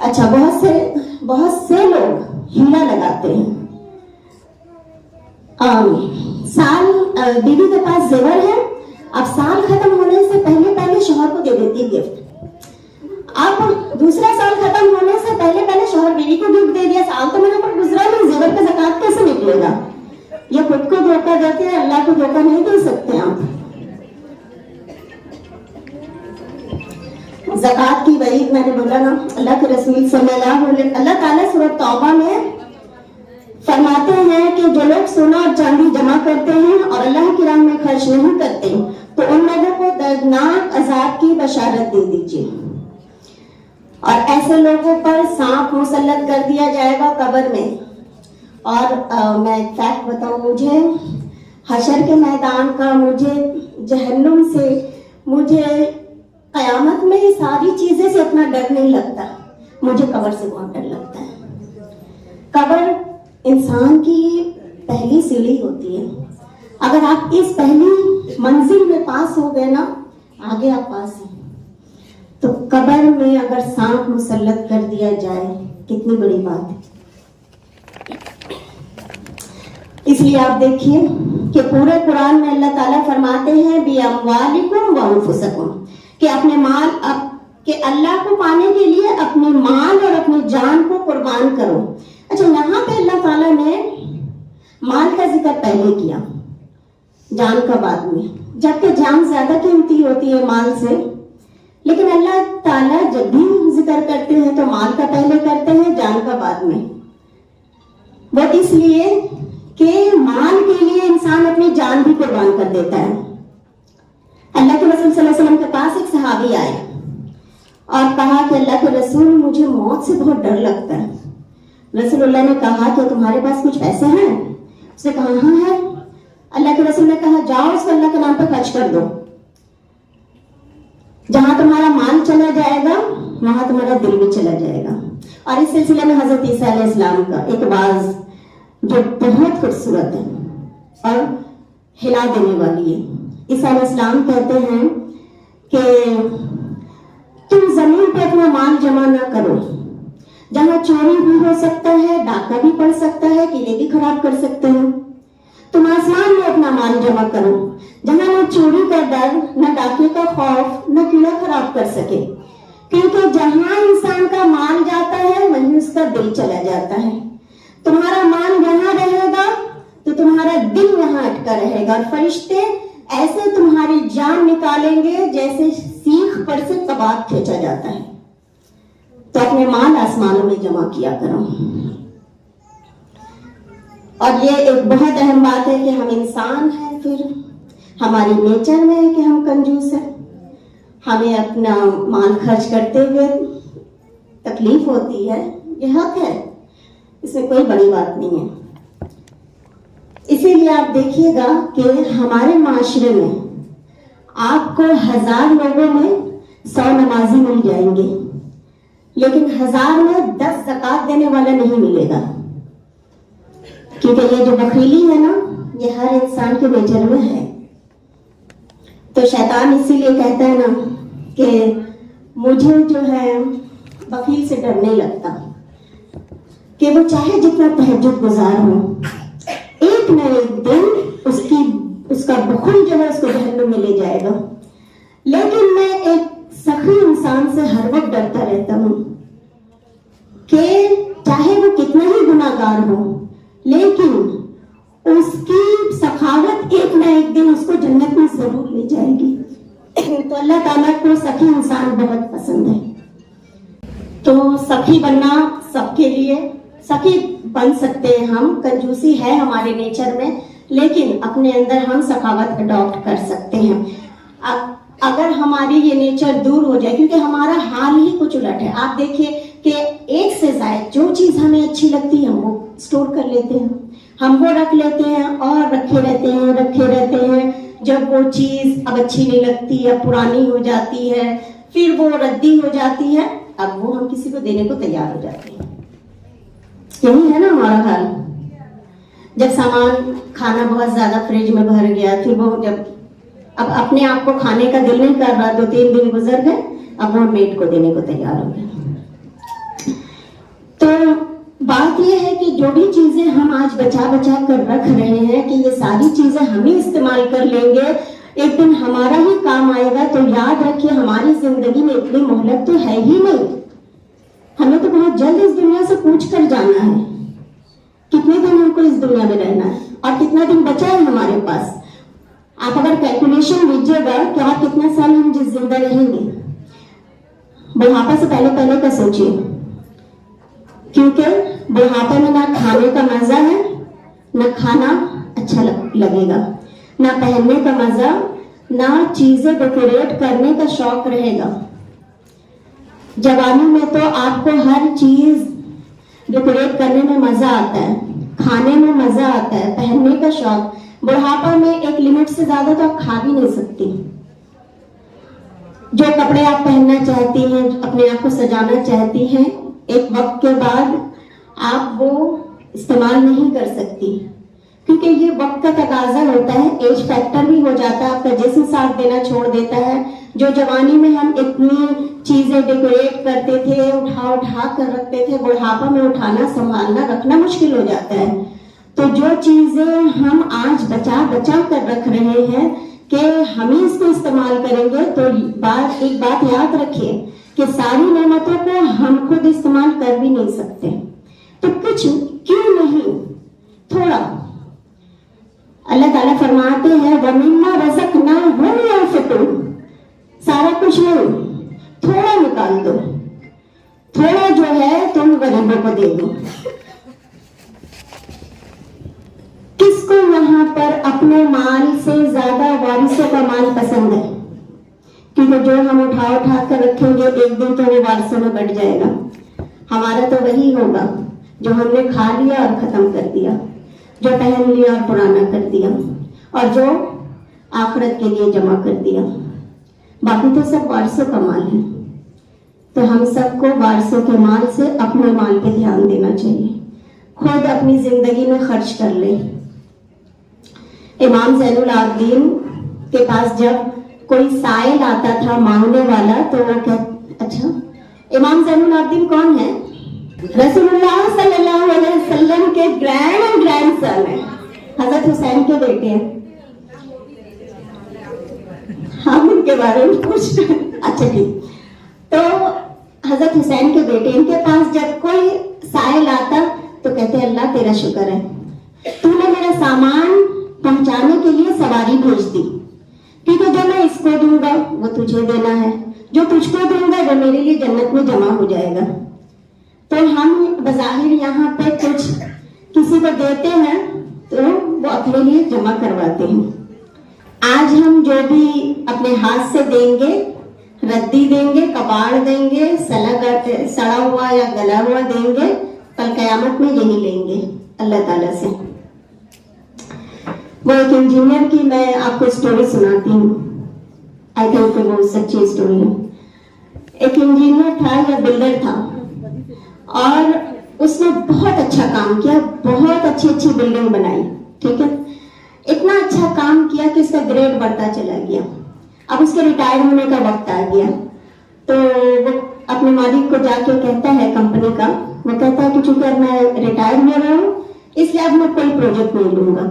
अच्छा, बहुत से लोग हीला लगाते हैं। बीवी के पास जेवर है, अब साल खत्म होने से पहले शौहर को दे देती गिफ्ट। अब दूसरा साल खत्म होने से पहले शौहर बीवी को गिफ्ट दे दिया। साल तो मेरे ऊपर गुजरा नहीं, जेवर का ज़कात कैसे निकलेगा? ये खुद को धोखा देते हैं, अल्लाह को धोखा नहीं दे सकते आप। ज़कात की वही मैंने बोला ना, अल्लाह के रसूल सल्लल्लाहु अलैहि वसल्लम, अल्लाह ताला सूरह तौबा में फरमाते हैं कि जो लोग सोना और चांदी जमा करते हैं और अल्लाह की राह में खर्च नहीं करते, तो उन लोगों को दर्दनाक अजाब की बशारत दे दीजिए। और ऐसे लोगों पर सांप मुसल्लत कर दिया जाएगा कब्र में। और मैं एक फैक्ट बताऊं, मुझे हशर के मैदान का, मुझे जहन्नुम से, मुझे कयामत में ये सारी चीजें से इतना डर नहीं लगता। मुझे कब्र से बहुत डर लगता है। कब्र इंसान की पहली सीढ़ी होती है। अगर आप इस पहली मंजिल में पास हो गए ना, आगे आप पास हैं। तो कब्र में अगर सांप मुसल्लत कर दिया जाए, कितनी बड़ी बात है। इसलिए आप देखिए कि पूरे कुरान में अल्लाह ताला फरमाते हैं बि अम्वालिकुम व अनफुसकुम, कि अपने माल, कि अल्लाह को पाने के लिए अपने माल और अपनी जान को कुर्बान करो। अच्छा, यहाँ पे अल्लाह ताला ने माल का जिक्र पहले किया, जान का बाद में, जबकि जान ज्यादा कीमती होती है माल से। लेकिन अल्लाह ताला जब भी जिक्र करते हैं तो माल का पहले करते हैं, जान का बाद में। वो इसलिए कि माल के लिए इंसान अपनी जान भी कुर्बान कर देता है। अल्लाह के रसूल सल्लल्लाहु अलैहि वसल्लम के पास एक सहाबी आए और कहा कि अल्लाह के रसूल, मुझे मौत से बहुत डर लगता है। रसूलुल्लाह ने कहा कि तुम्हारे पास कुछ पैसे हैं? उसने कहा हाँ है। अल्लाह के रसूल ने कहा जाओ उसको अल्लाह के नाम पर खर्च कर दो। जहां तुम्हारा माल चला जाएगा वहां तुम्हारा दिल भी चला जाएगा। और इस सिलसिले में हजरत ईसा अलैहिस्सलाम का एक बाज जो बहुत खूबसूरत है और हिला देने वाली है। ईसा अलैहिस्सलाम कहते हैं कि तुम जमीन पे अपना माल जमा ना करो, जहां चोरी भी हो सकता है, डाका भी पड़ सकता है, कीड़े भी खराब कर सकते हैं। तुम आसमान में अपना माल जमा करो, जहां न चोरी का डर, न डाके का खौफ, न कीड़ा खराब कर सके। क्योंकि जहां इंसान का माल जाता है वहीं उसका दिल चला जाता है। तुम्हारा माल यहाँ रहेगा तो तुम्हारा दिल यहाँ अटका रहेगा। और फरिश्ते ऐसे तुम्हारी जान निकालेंगे जैसे सीख पर से कबाब खींचा जाता है। तो अपने माल आसमानों में जमा किया करो। और ये एक बहुत अहम बात है कि हम इंसान हैं, फिर हमारी नेचर में है कि हम कंजूस हैं। हमें अपना माल खर्च करते हुए तकलीफ होती है, ये हक है, इसमें कोई बड़ी बात नहीं है। اسی لیے آپ دیکھیے گا کہ ہمارے معاشرے میں آپ کو 1000 لوگوں میں 100 نمازی مل جائیں گے، لیکن 1000 میں 10 زکوٰۃ دینے والا نہیں ملے گا، کیونکہ یہ جو بخیلی ہے نا، یہ ہر انسان کے نیچر میں ہے۔ تو شیطان اسی لیے کہتا ہے نا کہ مجھے جو ہے بخیل سے ڈر نہیں لگتا، کہ وہ چاہے جتنا تہجد گزار ہو، ایک نہ ایک دن اس کا بخل جو ہے اس کو جہنم میں لے جائے گا۔ لیکن میں ایک سخی انسان سے ہر وقت ڈرتا رہتا ہوں کہ چاہے وہ کتنا ہی گناہ گار ہو، لیکن اس کی سخاوت ایک نہ ایک دن اس کو جنت میں ضرور لے جائے گی۔ تو اللہ تعالیٰ کو سخی انسان بہت پسند ہے۔ تو سخی بننا سب کے لیے، سخی بن سکتے ہیں ہم، کنجوسی ہے ہمارے نیچر میں، لیکن اپنے اندر ہم سخاوت اڈاپٹ کر سکتے ہیں۔ اگر ہماری یہ نیچر دور ہو جائے، کیونکہ ہمارا حال ہی کچھ الٹ ہے۔ آپ دیکھیے کہ ایک سے زائد جو چیز ہمیں اچھی لگتی ہے ہم وہ اسٹور کر لیتے ہیں، ہم وہ رکھ لیتے ہیں اور رکھے رہتے ہیں۔ جب وہ چیز اب اچھی نہیں لگتی، اب پرانی ہو جاتی ہے، پھر وہ ردی ہو جاتی ہے، اب وہ ہم کسی کو دینے کو تیار ہو جاتے ہیں۔ یہی ہے نا ہمارا حال۔ جب سامان کھانا بہت زیادہ فریج میں بھر گیا، پھر وہ جب اب اپنے آپ کو کھانے کا دل نہیں کر رہا، 2-3 دن گزر گئے، اب وہ میٹ کو دینے کو تیار ہو گیا۔ تو بات یہ ہے کہ جو بھی چیزیں ہم آج بچا کر رکھ رہے ہیں کہ یہ ساری چیزیں ہم ہی استعمال کر لیں گے، ایک دن ہمارا ہی کام آئے گا۔ تو یاد رکھیے ہماری زندگی میں اتنی مہلت تو ہے ہی نہیں، ہمیں تو بہت جلد اس دنیا سے کوچ کر جانا ہے۔ کتنے دن ہم کو اس دنیا میں رہنا ہے اور کتنا دن بچا ہے ہمارے پاس؟ آپ اگر کیلکولیشن لیجیے گا کہ آپ کتنا سال ہم زندہ رہیں گے، بڑھاپا سے پہلے کا سوچیے، کیونکہ بڑھاپے میں نہ کھانے کا مزہ ہے، نہ کھانا اچھا لگے گا، نہ پہننے کا مزہ، نہ چیزیں ڈیکوریٹ کرنے کا شوق رہے گا۔ جوانی میں تو آپ کو ہر چیز ڈیکوریٹ کرنے میں مزہ آتا ہے، کھانے میں مزہ آتا ہے، پہننے کا شوق۔ بڑھاپا میں ایک لمٹ سے زیادہ تو آپ کھا بھی نہیں سکتی۔ جو کپڑے آپ پہننا چاہتی ہیں، اپنے آپ کو سجانا چاہتی ہیں، ایک وقت کے بعد آپ وہ استعمال نہیں کر سکتی، کیونکہ یہ وقت کا تقاضا ہوتا ہے، ایج فیکٹر بھی ہو جاتا ہے، آپ کا جسم ساتھ دینا چھوڑ دیتا ہے۔ جو جوانی میں ہم اتنی چیزیں ڈیکوریٹ کرتے تھے، اٹھا کر رکھتے تھے، بڑھاپا میں اٹھانا، سنبھالنا، رکھنا مشکل ہو جاتا ہے۔ تو جو چیزیں ہم آج بچا کر رکھ رہے ہیں کہ ہم ہی اس کو استعمال کریں گے، تو ایک بات یاد رکھیے کہ ساری نعمتوں کو ہم خود استعمال کر بھی نہیں سکتے، تو کچھ کیوں نہیں تھوڑا۔ اللہ تعالیٰ فرماتے ہیں وَمِمَّا رَزَقْنَاهُمْ يُنْفِقُونَ، سارا کچھ نہیں، تھوڑا نکال دو، تھوڑا جو ہے تم غریبوں کو دے دو۔ کس کو یہاں پر اپنے مال سے زیادہ وارثوں کا مال پسند ہے؟ کیونکہ جو ہم اٹھا کر رکھیں گے ایک دن تو وہ وارثوں میں بٹ جائے گا۔ ہمارا تو وہی ہوگا جو ہم نے کھا لیا اور ختم کر دیا، جو پہن لیا اور پرانا کر دیا، اور جو آخرت کے لیے جمع کر دیا، باقی تو سب وارثوں کا مال ہے۔ تو ہم سب کو وارثوں کے مال سے اپنے مال پہ دھیان دینا چاہیے، خود اپنی زندگی میں خرچ کر لیں۔ امام زین العابدین کے پاس جب کوئی سائل آتا تھا مانگنے والا، تو وہ کہتے، اچھا امام زین العابدین کون ہے؟ رسول اللہ صلی اللہ علیہ وسلم کے گرینڈ سن ہیں، حضرت حسین کے بیٹے ہیں۔ ہم ان کے بارے میں پوچھ رہے ہیں، اچھا ٹھیک۔ تو حضرت حسین کے بیٹے، ان کے پاس جب کوئی سائل آتا تو کہتے اللہ تیرا شکر ہے، تو نے میرا سامان پہنچانے کے لیے سواری بھیج دی، کیونکہ جو میں اس کو دوں گا وہ تجھے دینا ہے، جو تجھ کو دوں گا وہ میرے لیے جنت میں جمع ہو جائے گا۔ تو ہم بظاہر یہاں پہ کچھ کسی کو دیتے ہیں تو وہ اپنے لیے جمع کرواتے ہیں۔ آج ہم جو بھی اپنے ہاتھ سے دیں گے، ردی دیں گے، کباڑ دیں گے، سڑا ہوا یا گلا ہوا دیں گے، کل قیامت میں یہی لیں گے اللہ تعالیٰ سے۔ وہ ایک انجینئر کی میں آپ کو اسٹوری سناتی ہوں. آئی تھنک کہ وہ سچی اسٹوری ہے. ایک انجینئر تھا یا بلڈر تھا اور اس نے بہت اچھا کام کیا, بہت اچھی اچھی بلڈنگ بنائی. ٹھیک ہے, اتنا اچھا کام کیا کہ اس کا گریڈ بڑھتا چلا گیا. اب اس کے ریٹائر ہونے کا وقت آ گیا تو وہ اپنے مالک کو جا کے کہتا ہے, کمپنی کا, وہ کہتا ہے کہ چونکہ اب میں ریٹائر ہو رہا ہوں اس لیے اب میں کوئی پروجیکٹ نہیں لوں گا.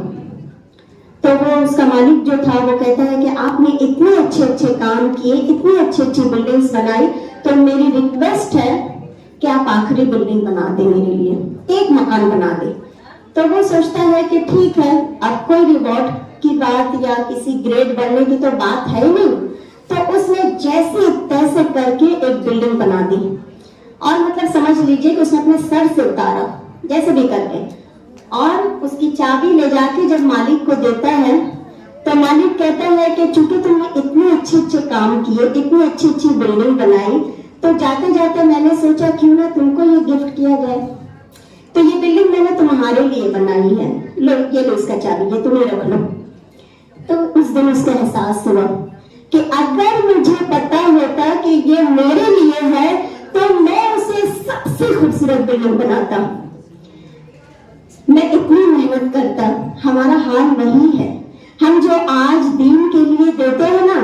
تو وہ اس کا مالک جو تھا وہ کہتا ہے کہ آپ نے اتنے اچھے اچھے کام کیے, اتنی اچھی اچھی بلڈنگز بنائی, تو میری ریکویسٹ ہے کہ آپ آخری بلڈنگ بنا دیں میرے لیے, ایک مکان بنا دیں. تو وہ سوچتا ہے کہ ٹھیک ہے, اب کوئی ریوارڈ کی بات یا کسی گریڈ بڑھنے کی تو بات ہے ہی نہیں. تو اس نے جیسے تیسے کر کے ایک بلڈنگ بنا دی, اور مطلب سمجھ لیجئے کہ اس نے اپنے سر سے اتارا جیسے بھی کر کے, اور اس کی چابی لے جا کے جب مالک کو دیتا ہے تو مالک کہتا ہے کہ چونکہ تم نے اتنے اچھے اچھے کام کیے, اتنی اچھی اچھی بلڈنگ بنائی, تو جاتے جاتے میں نے سوچا کیوں نہ تم کو یہ گفٹ کیا جائے. تو یہ بلڈنگ میں نے تمہارے لیے بنائی ہے, لو یہ لو اس کا چابی, یہ تمہیں رکھ لو. تو اس دن اس کو احساس ہوا کہ اگر مجھے پتا ہوتا کہ یہ میرے لیے ہے تو میں اسے سب سے خوبصورت بلڈنگ بناتا, میں اتنی محنت کرتا. ہمارا حال وہی ہے, ہم جو آج دین کے لیے دیتے ہیں نا,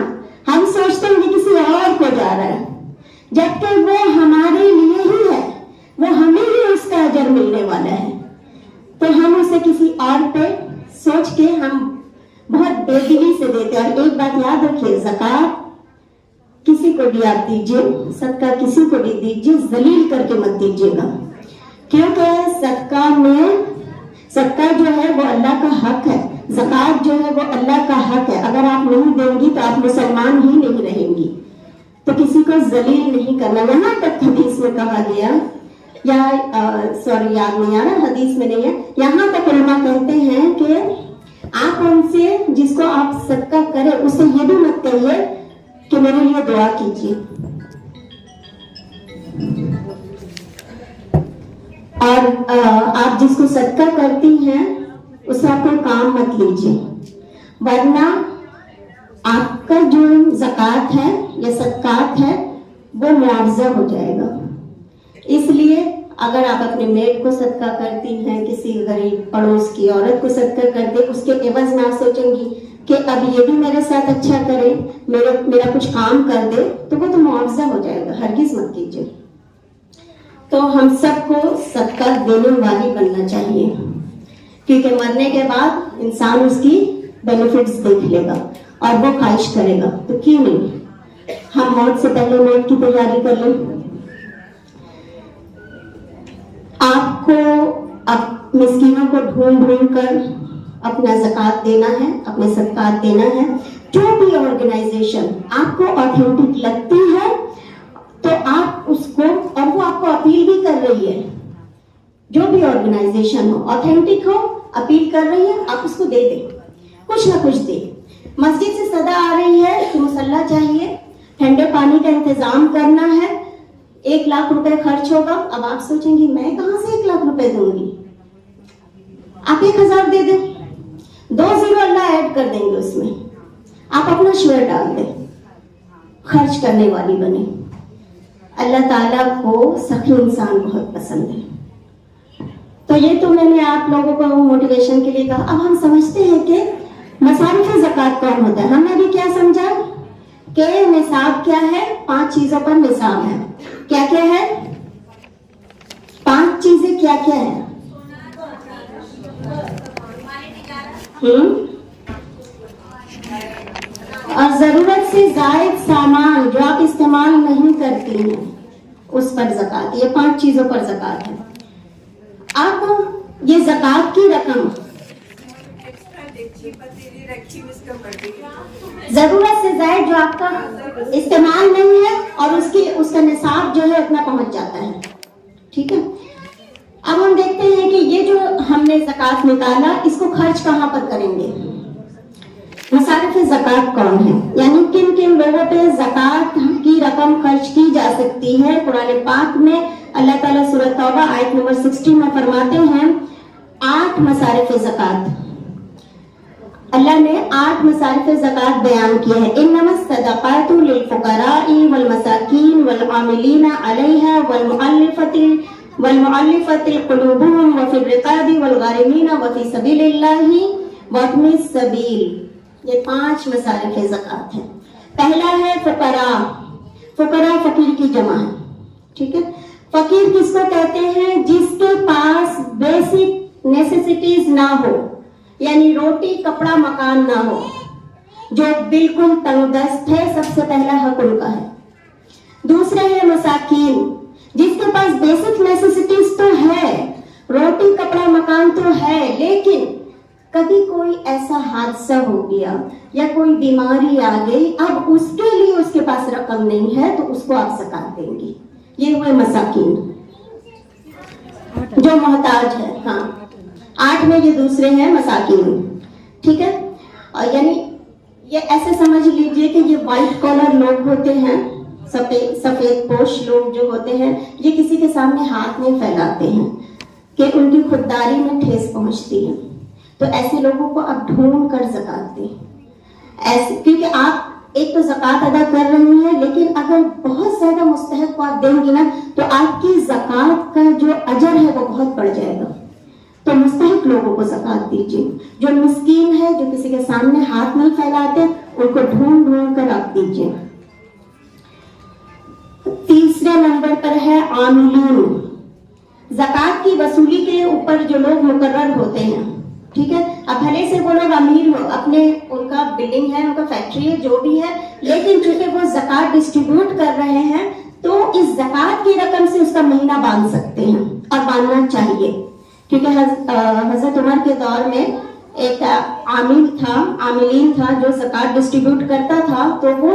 ہم سوچتے ہیں کہ کسی اور کو جا رہا ہے, جبکہ وہ ہمارے لیے ہی ہے, وہ ہمیں ہی اس کا اجر ملنے والا ہے. تو ہم اسے کسی اور پہ سوچ کے ہم بہت بے دلی سے دیتے. اور ایک بات یاد رکھیے, زکات کسی کو بھی آپ دیجیے, صدقہ کسی کو بھی دیجیے, ذلیل کر کے مت دیجیے گا, کیونکہ صدقہ جو ہے وہ اللہ کا حق ہے, زکات جو ہے وہ اللہ کا حق ہے. اگر آپ نہیں دیں گی تو آپ مسلمان ہی نہیں رہیں گی. تو کسی کو ذلیل نہیں کرنا. یہاں تک حدیث میں کہا گیا, یا سوری یاد نہیں آ رہا, حدیث میں نہیں ہے, یہاں تک علماء کہتے ہیں کہ آپ ان سے, جس کو آپ صدقہ کریں, اسے یہ بھی مت کہیے کہ میرے لیے دعا کیجیے. اور آپ جس کو صدقہ کرتی ہیں اس سے آپ کوئی کام مت لیجیے, ورنہ آپ کا جو زکات ہے یا صدقات ہے وہ معاوضہ ہو جائے گا. اس لیے اگر آپ اپنے میڈ کو صدقہ کرتی ہیں, کسی غریب پڑوس کی عورت کو صدقہ کر دے, اس کے عوض میں آپ سوچیں گی کہ اب یہ بھی میرے ساتھ اچھا کرے, میرا کچھ کام کر دے, تو وہ تو معاوضہ ہو جائے گا. ہرگز مت کیجیے. تو ہم سب کو صدقہ دینے والی بننا چاہیے, کیونکہ مرنے کے بعد انسان اس کی بینیفٹس دیکھ لے گا اور وہ خواہش کرے گا. تو کیوں نہیں ہم موت سے پہلے موت کی تیاری کر لیں. آپ کو اب مسکینوں کو ڈھونڈ ڈھونڈ کر اپنا زکات دینا ہے, اپنے صدقات دینا ہے. جو بھی آرگنائزیشن آپ کو آتھینٹک لگتی ہے تو آپ اس کو, اور وہ آپ کو اپیل بھی کر رہی ہے, جو بھی آرگنائزیشن ہو, آتھینٹک ہو, اپیل کر رہی ہے, آپ اس کو دے دیں, کچھ نہ کچھ دیں. مسجد سے صدا آ رہی ہے کہ مصلی چاہیے, ٹھنڈے پانی کا انتظام کرنا ہے, 1 لاکھ روپے خرچ ہوگا. اب آپ سوچیں گی میں کہاں سے 1 لاکھ روپے دوں گی, آپ 1000 دے دیں, 2 زیرو اللہ ایڈ کر دیں گے اس میں, آپ اپنا شیئر ڈال دیں, خرچ کرنے والی بنے. اللہ تعالیٰ کو سخی انسان بہت پسند ہے. تو یہ تو میں نے آپ لوگوں کو موٹیویشن کے لیے کہا. اب ہم سمجھتے ہیں کہ مصارف زکات کون ہوتا ہے. ہم نے بھی کیا سمجھا کہ نصاب کیا ہے, 5 چیزوں پر نصاب ہے. کیا کیا ہے, 5 چیزیں کیا کیا ہے. اور ضرورت سے زائد سامان جو آپ استعمال نہیں کرتی ہیں اس پر زکات. یہ 5 چیزوں پر زکات ہے. اب یہ زکات کی رقم ضرورت سے زائد جو آپ کا استعمال نہیں ہے اور اس کا نصاب جو ہے اتنا پہنچ جاتا ہے. ٹھیک ہے. اب ہم دیکھتے ہیں کہ یہ جو ہم نے زکات نکالا, اس کو خرچ کہاں پر کریں گے. مصارف زکات کون ہے, یعنی کن کن لوگوں پہ زکات کی رقم خرچ کی جا سکتی ہے. قرآن پاک میں اللہ تعالیٰ سورۃ توبہ آیت نمبر 60 میں فرماتے ہیں 8 مصارف زکات. اللہ نے 8 मसारिफ ज़कात بیان किए हैं. इन्नमस सदक़ातु लिलफ़ुक़राइ वल-मसाकीन वल-आमिलीना अलैहा वल-मुअल्लिफ़ति क़ुलूबुहुम व फ़ी रिक़ाबि वल-गारिमीना व फ़ी सबीलिल्लाहि व इब्निस सबील. ये 5 मसारिफ ज़कात हैं. पहला है फुकरा. फुकरा फकीर की जमा है. ठीक है. फकीर किसको कहते हैं? जिसके पास बेसिक नेसेसिटीज ना हो, यानी रोटी कपड़ा मकान ना हो, जो बिल्कुल तंगदस्त है. सबसे पहला हक उनका है. दूसरा है मसाकीन, जिसके पास बेसिक नेसेसिटीज तो है, रोटी कपड़ा मकान तो है, लेकिन कभी कोई ऐसा हादसा हो गया या कोई बीमारी आ गई, अब उसके लिए उसके पास रकम नहीं है, तो उसको आप ज़कात देंगे. ये हुए मसाकीन, जो मोहताज है. हाँ, 8 में ये दूसरे हैं मसाकीन. ठीक है. और यानी ये ऐसे समझ लीजिए कि ये व्हाइट कॉलर लोग होते हैं, सफेद पोश लोग जो होते हैं, ये किसी के सामने हाथ नहीं फैलाते हैं कि उनकी खुददारी में ठेस पहुंचती है. तो ऐसे लोगों को आप ढूंढ कर ज़कात दें. ऐसे, क्योंकि आप एक तो ज़कात अदा कर रही हैं, लेकिन अगर बहुत ज्यादा मुस्तहक को आप देंगी ना, तो आपकी ज़कात का जो अजर है वो बहुत बढ़ जाएगा. तो मुस्तहक लोगों को ज़कात दीजिए. जो मिस्कीन है, जो किसी के सामने हाथ नहीं फैलाते, उनको ढूंढ ढूंढ कर आप दीजिए. तीसरे नंबर पर है आमिलीन. ज़कात की वसूली के ऊपर जो लोग मुकर्रर होते हैं. ठीक है. अब भले से वो लोग अमीर हो, अपने उनका बिल्डिंग है, उनका फैक्ट्री है, जो भी है, लेकिन चूंकि वो ज़कात डिस्ट्रीब्यूट कर रहे हैं, तो इस ज़कात की रकम से उसका महीना बांध सकते हैं, और बांधना चाहिए. क्योंकि हजरत उमर के दौर में एक आमिलीन था जो ज़कात डिस्ट्रीब्यूट करता था, तो वो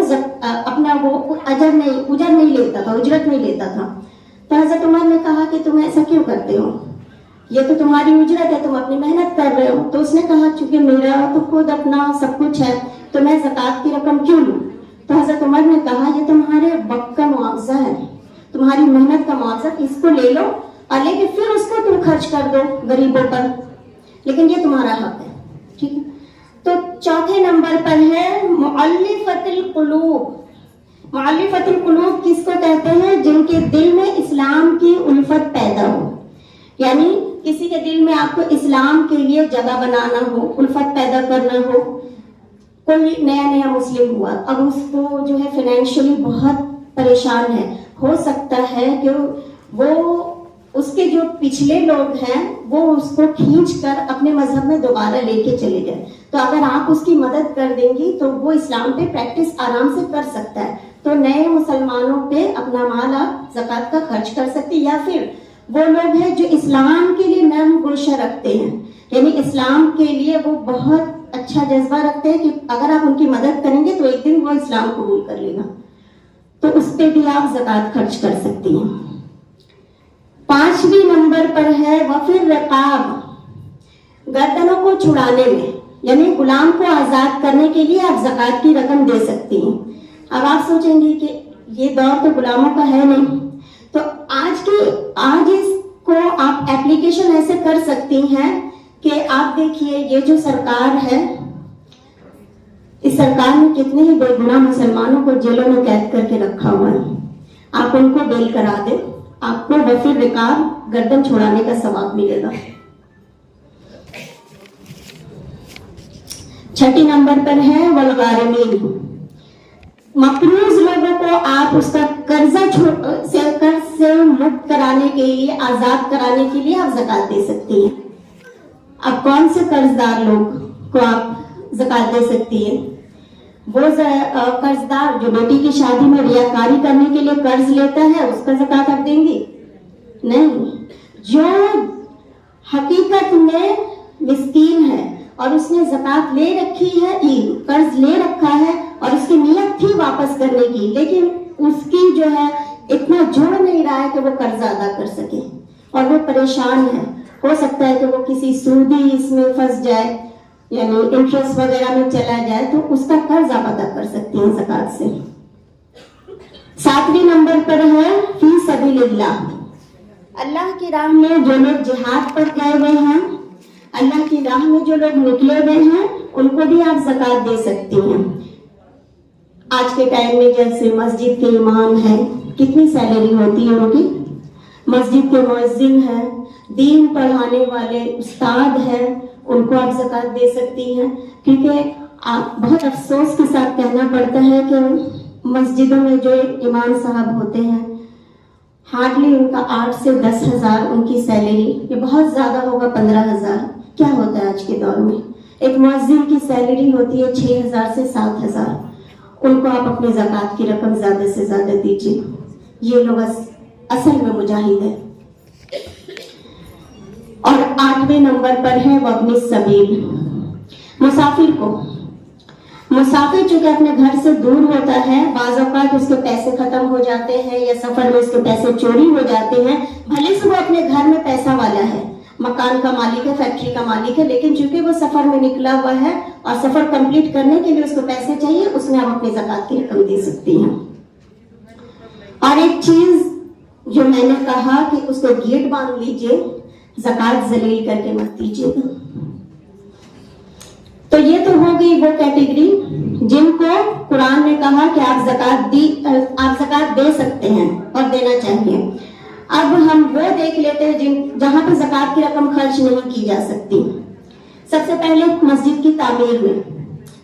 अपना वो उजर नहीं लेता था, उजरत नहीं लेता था. तो हजरत उमर ने कहा कि तुम ऐसा क्यों करते हो, ये तो तुम्हारी उजरत है, तुम अपनी मेहनत कर रहे हो. तो उसने कहा चूंकि मेरा तो खुद अपना सब कुछ है, तो मैं ज़कात की रकम क्यों लूं. तो हजरत उमर ने कहा ये तुम्हारे वक्त का मुआवजा है, तुम्हारी मेहनत का मुआवजा, इसको ले लो और लेके फिर उसको तुम खर्च कर दो गरीबों पर, लेकिन ये तुम्हारा हक है. ठीक है. तो चौथे नंबर पर है मुअल्लिफतुल कुलूब. मुअल्लिफतुल कुलूब किसको कहते हैं? जिनके दिल में इस्लाम की उल्फत पैदा हो, यानी किसी के दिल में आपको इस्लाम के लिए जगह बनाना हो, उल्फत पैदा करना हो. कोई नया मुस्लिम हुआ, अब उसको जो है फाइनेंशियली बहुत परेशान है, हो सकता है कि वो उसके जो पिछले लोग हैं वो उसको खींच कर अपने मजहब में दोबारा लेके चले जाए. तो अगर आप उसकी मदद कर देंगी तो वो इस्लाम पे प्रैक्टिस आराम से कर सकता है. तो नए मुसलमानों पे अपना माल आप ज़कात का खर्च कर सकते. या फिर वो लोग हैं जो इस्लाम के लिए नर्म गोशा रखते हैं, यानी इस्लाम के लिए वो बहुत अच्छा जज्बा रखते हैं कि अगर आप उनकी मदद करेंगे तो एक दिन वो इस्लाम कबूल कर लेगा, तो उस पे भी आप ज़कात खर्च कर सकती हैं. 5वें नंबर पर है वफिर रिकाब. गर्दनों को छुड़ाने में, यानी गुलाम को आजाद करने के लिए आप ज़कात की रकम दे सकती हैं. अब आप सोचेंगे कि ये दौर तो गुलामों का है नहीं, तो आज इसको आप एप्लीकेशन ऐसे कर सकती हैं कि आप देखिए ये जो सरकार है, इस सरकार ने कितने ही बेगुनाह मुसलमानों को जेलों में कैद करके रखा हुआ है. आप उनको बेल करा दे, आपको वफीर रिकाब गर्दन छुड़ाने का सवाब मिलेगा. 6 नंबर पर है वलगारिमीन. मकरूज लोगों को आप उसका कर्ज से मुक्त कराने के लिए, आजाद कराने के लिए आप ज़कात दे सकती हैं. अब कौन से कर्जदार लोग को आप ज़कात दे सकती है? वो कर्जदार जो बेटी की शादी में रियाकारी करने के लिए कर्ज लेता है, उसका ज़कात आप देंगी नहीं. जो हकीकत में मिस्कीन है और उसने ज़कात ले रखी है, कर्ज ले रखा है और उसकी नीयत थी वापस करने की, लेकिन उसकी जो है इतना जुड़ नहीं रहा है कि वो कर्ज अदा कर सके और वो परेशान है. हो सकता है कि वो किसी सूदी इसमें फंस जाए, यानी इंटरेस्ट वगैरह में चला जाए, तो उसका कर्ज आप अदा कर सकती हैं ज़कात से. 7वें नंबर पर है फी सबीलिल्लाह. अल्लाह की राह में जो लोग जिहाद पर गए हुए हैं, अल्लाह की राह में जो लोग निकले हुए हैं, ان کو بھی آپ زکات دے سکتی ہیں. آج کے ٹائم میں جیسے مسجد کے امام ہیں, کتنی سیلری ہوتی ہے ان کی, مسجد کے مؤذن ہیں, دین پڑھانے والے استاد ہیں, ان کو آپ زکات دے سکتی ہیں. کیونکہ بہت افسوس کے ساتھ کہنا پڑتا ہے کہ مسجدوں میں جو امام صاحب ہوتے ہیں, ہارڈلی ان کا 8 سے 10 ہزار ان کی سیلری, یہ بہت زیادہ ہوگا 15,000. کیا ہوتا ہے آج کے دور میں, ایک مؤذن کی سیلری ہوتی ہے 6,000 سے 7,000. ان کو آپ اپنی زکات کی رقم زیادہ سے زیادہ دیجیے. یہ لوگ اصل میں مجاہد ہیں. اور 8ویں نمبر پر ہے وابن السبیل, مسافر چونکہ اپنے گھر سے دور ہوتا ہے, بعض اوقات اس کے پیسے ختم ہو جاتے ہیں یا سفر میں اس کے پیسے چوری ہو جاتے ہیں. بھلے سے وہ اپنے گھر میں پیسہ والا ہے, مکان کا مالک ہے, فیکٹری کا مالک ہے, لیکن چونکہ وہ سفر میں نکلا ہوا ہے اور سفر کمپلیٹ کرنے کے لیے اس کو پیسے چاہیے, اس میں آپ اپنی زکات کی رقم دے سکتی ہیں. اور ایک چیز جو میں نے کہا کہ اس کو گیٹ باندھ لیجئے, زکات ذلیل کر کے مت دیجیے. تو یہ تو ہو گئی وہ کیٹیگری جن کو قرآن نے کہا کہ آپ زکات دے سکتے ہیں اور دینا چاہیے. اب ہم وہ دیکھ لیتے ہیں جہاں پہ زکات کی رقم خرچ نہیں کی جا سکتی. سب سے پہلے مسجد کی تعمیر میں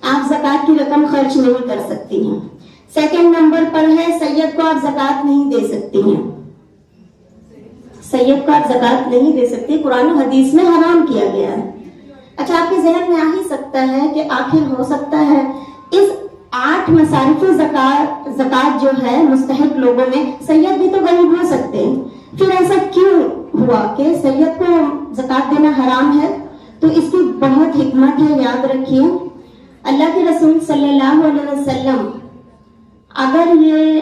آپ زکات کی رقم خرچ نہیں کر سکتی ہیں. سیکنڈ نمبر پر ہے سید کو آپ زکات نہیں دے سکتی ہیں. سید کو آپ زکات نہیں دے سکتی, قرآن و حدیث میں حرام کیا گیا ہے. اچھا, آپ کے ذہن میں آ ہی سکتا ہے کہ آخر ہو سکتا ہے اس 8 مصارف زکات جو ہے مستحق لوگوں میں سید بھی تو غریب ہو سکتے ہیں. پھر ایسا کیوں ہوا کہ سید کو زکات دینا حرام ہے؟ تو اس کی بہت حکمت ہے, یاد رکھیے. اللہ کے رسول صلی اللہ علیہ وسلم اگر یہ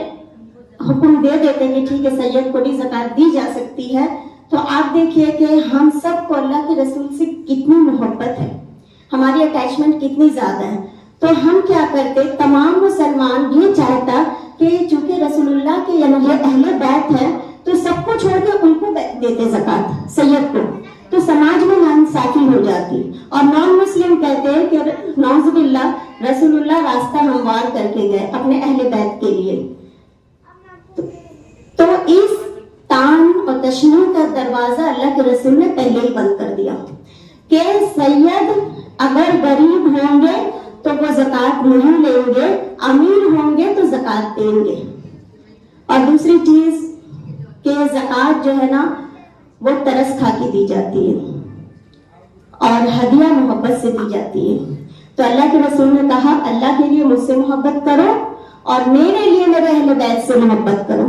حکم دے دیتے کہ ٹھیک ہے سید کو بھی زکات دی جا سکتی ہے, تو آپ دیکھیے کہ ہم سب کو اللہ کے رسول سے کتنی محبت ہے, ہماری اٹیچمنٹ کتنی زیادہ ہے. تو ہم کیا کرتے, تمام مسلمان یہ چاہتا کہ چونکہ رسول اللہ کے یعنی یہ اہل بیت ہے تو سب کو چھوڑ کے ان کو دیتے زکات, سید کو, تو سماج میں ناانصافی ہو جاتی. اور نان مسلم کہتے ہیں کہ نعوذ باللہ رسول اللہ راستہ ہموار کر کے گئے اپنے اہل بیت کے لیے. تو اس تان اور تشنیع کا دروازہ اللہ کے رسول نے پہلے ہی بند کر دیا کہ سید اگر غریب ہوں گے تو وہ زکات نہیں لیں گے, امیر ہوں گے تو زکات دیں گے. اور دوسری چیز کہ زکات جو ہے نا وہ ترس کھا کے دی جاتی ہے اور ہدیہ محبت سے دی جاتی ہے. تو اللہ کے رسول نے کہا اللہ کے لیے مجھ سے محبت کرو اور میرے لیے میرے اہل بیت سے محبت کرو.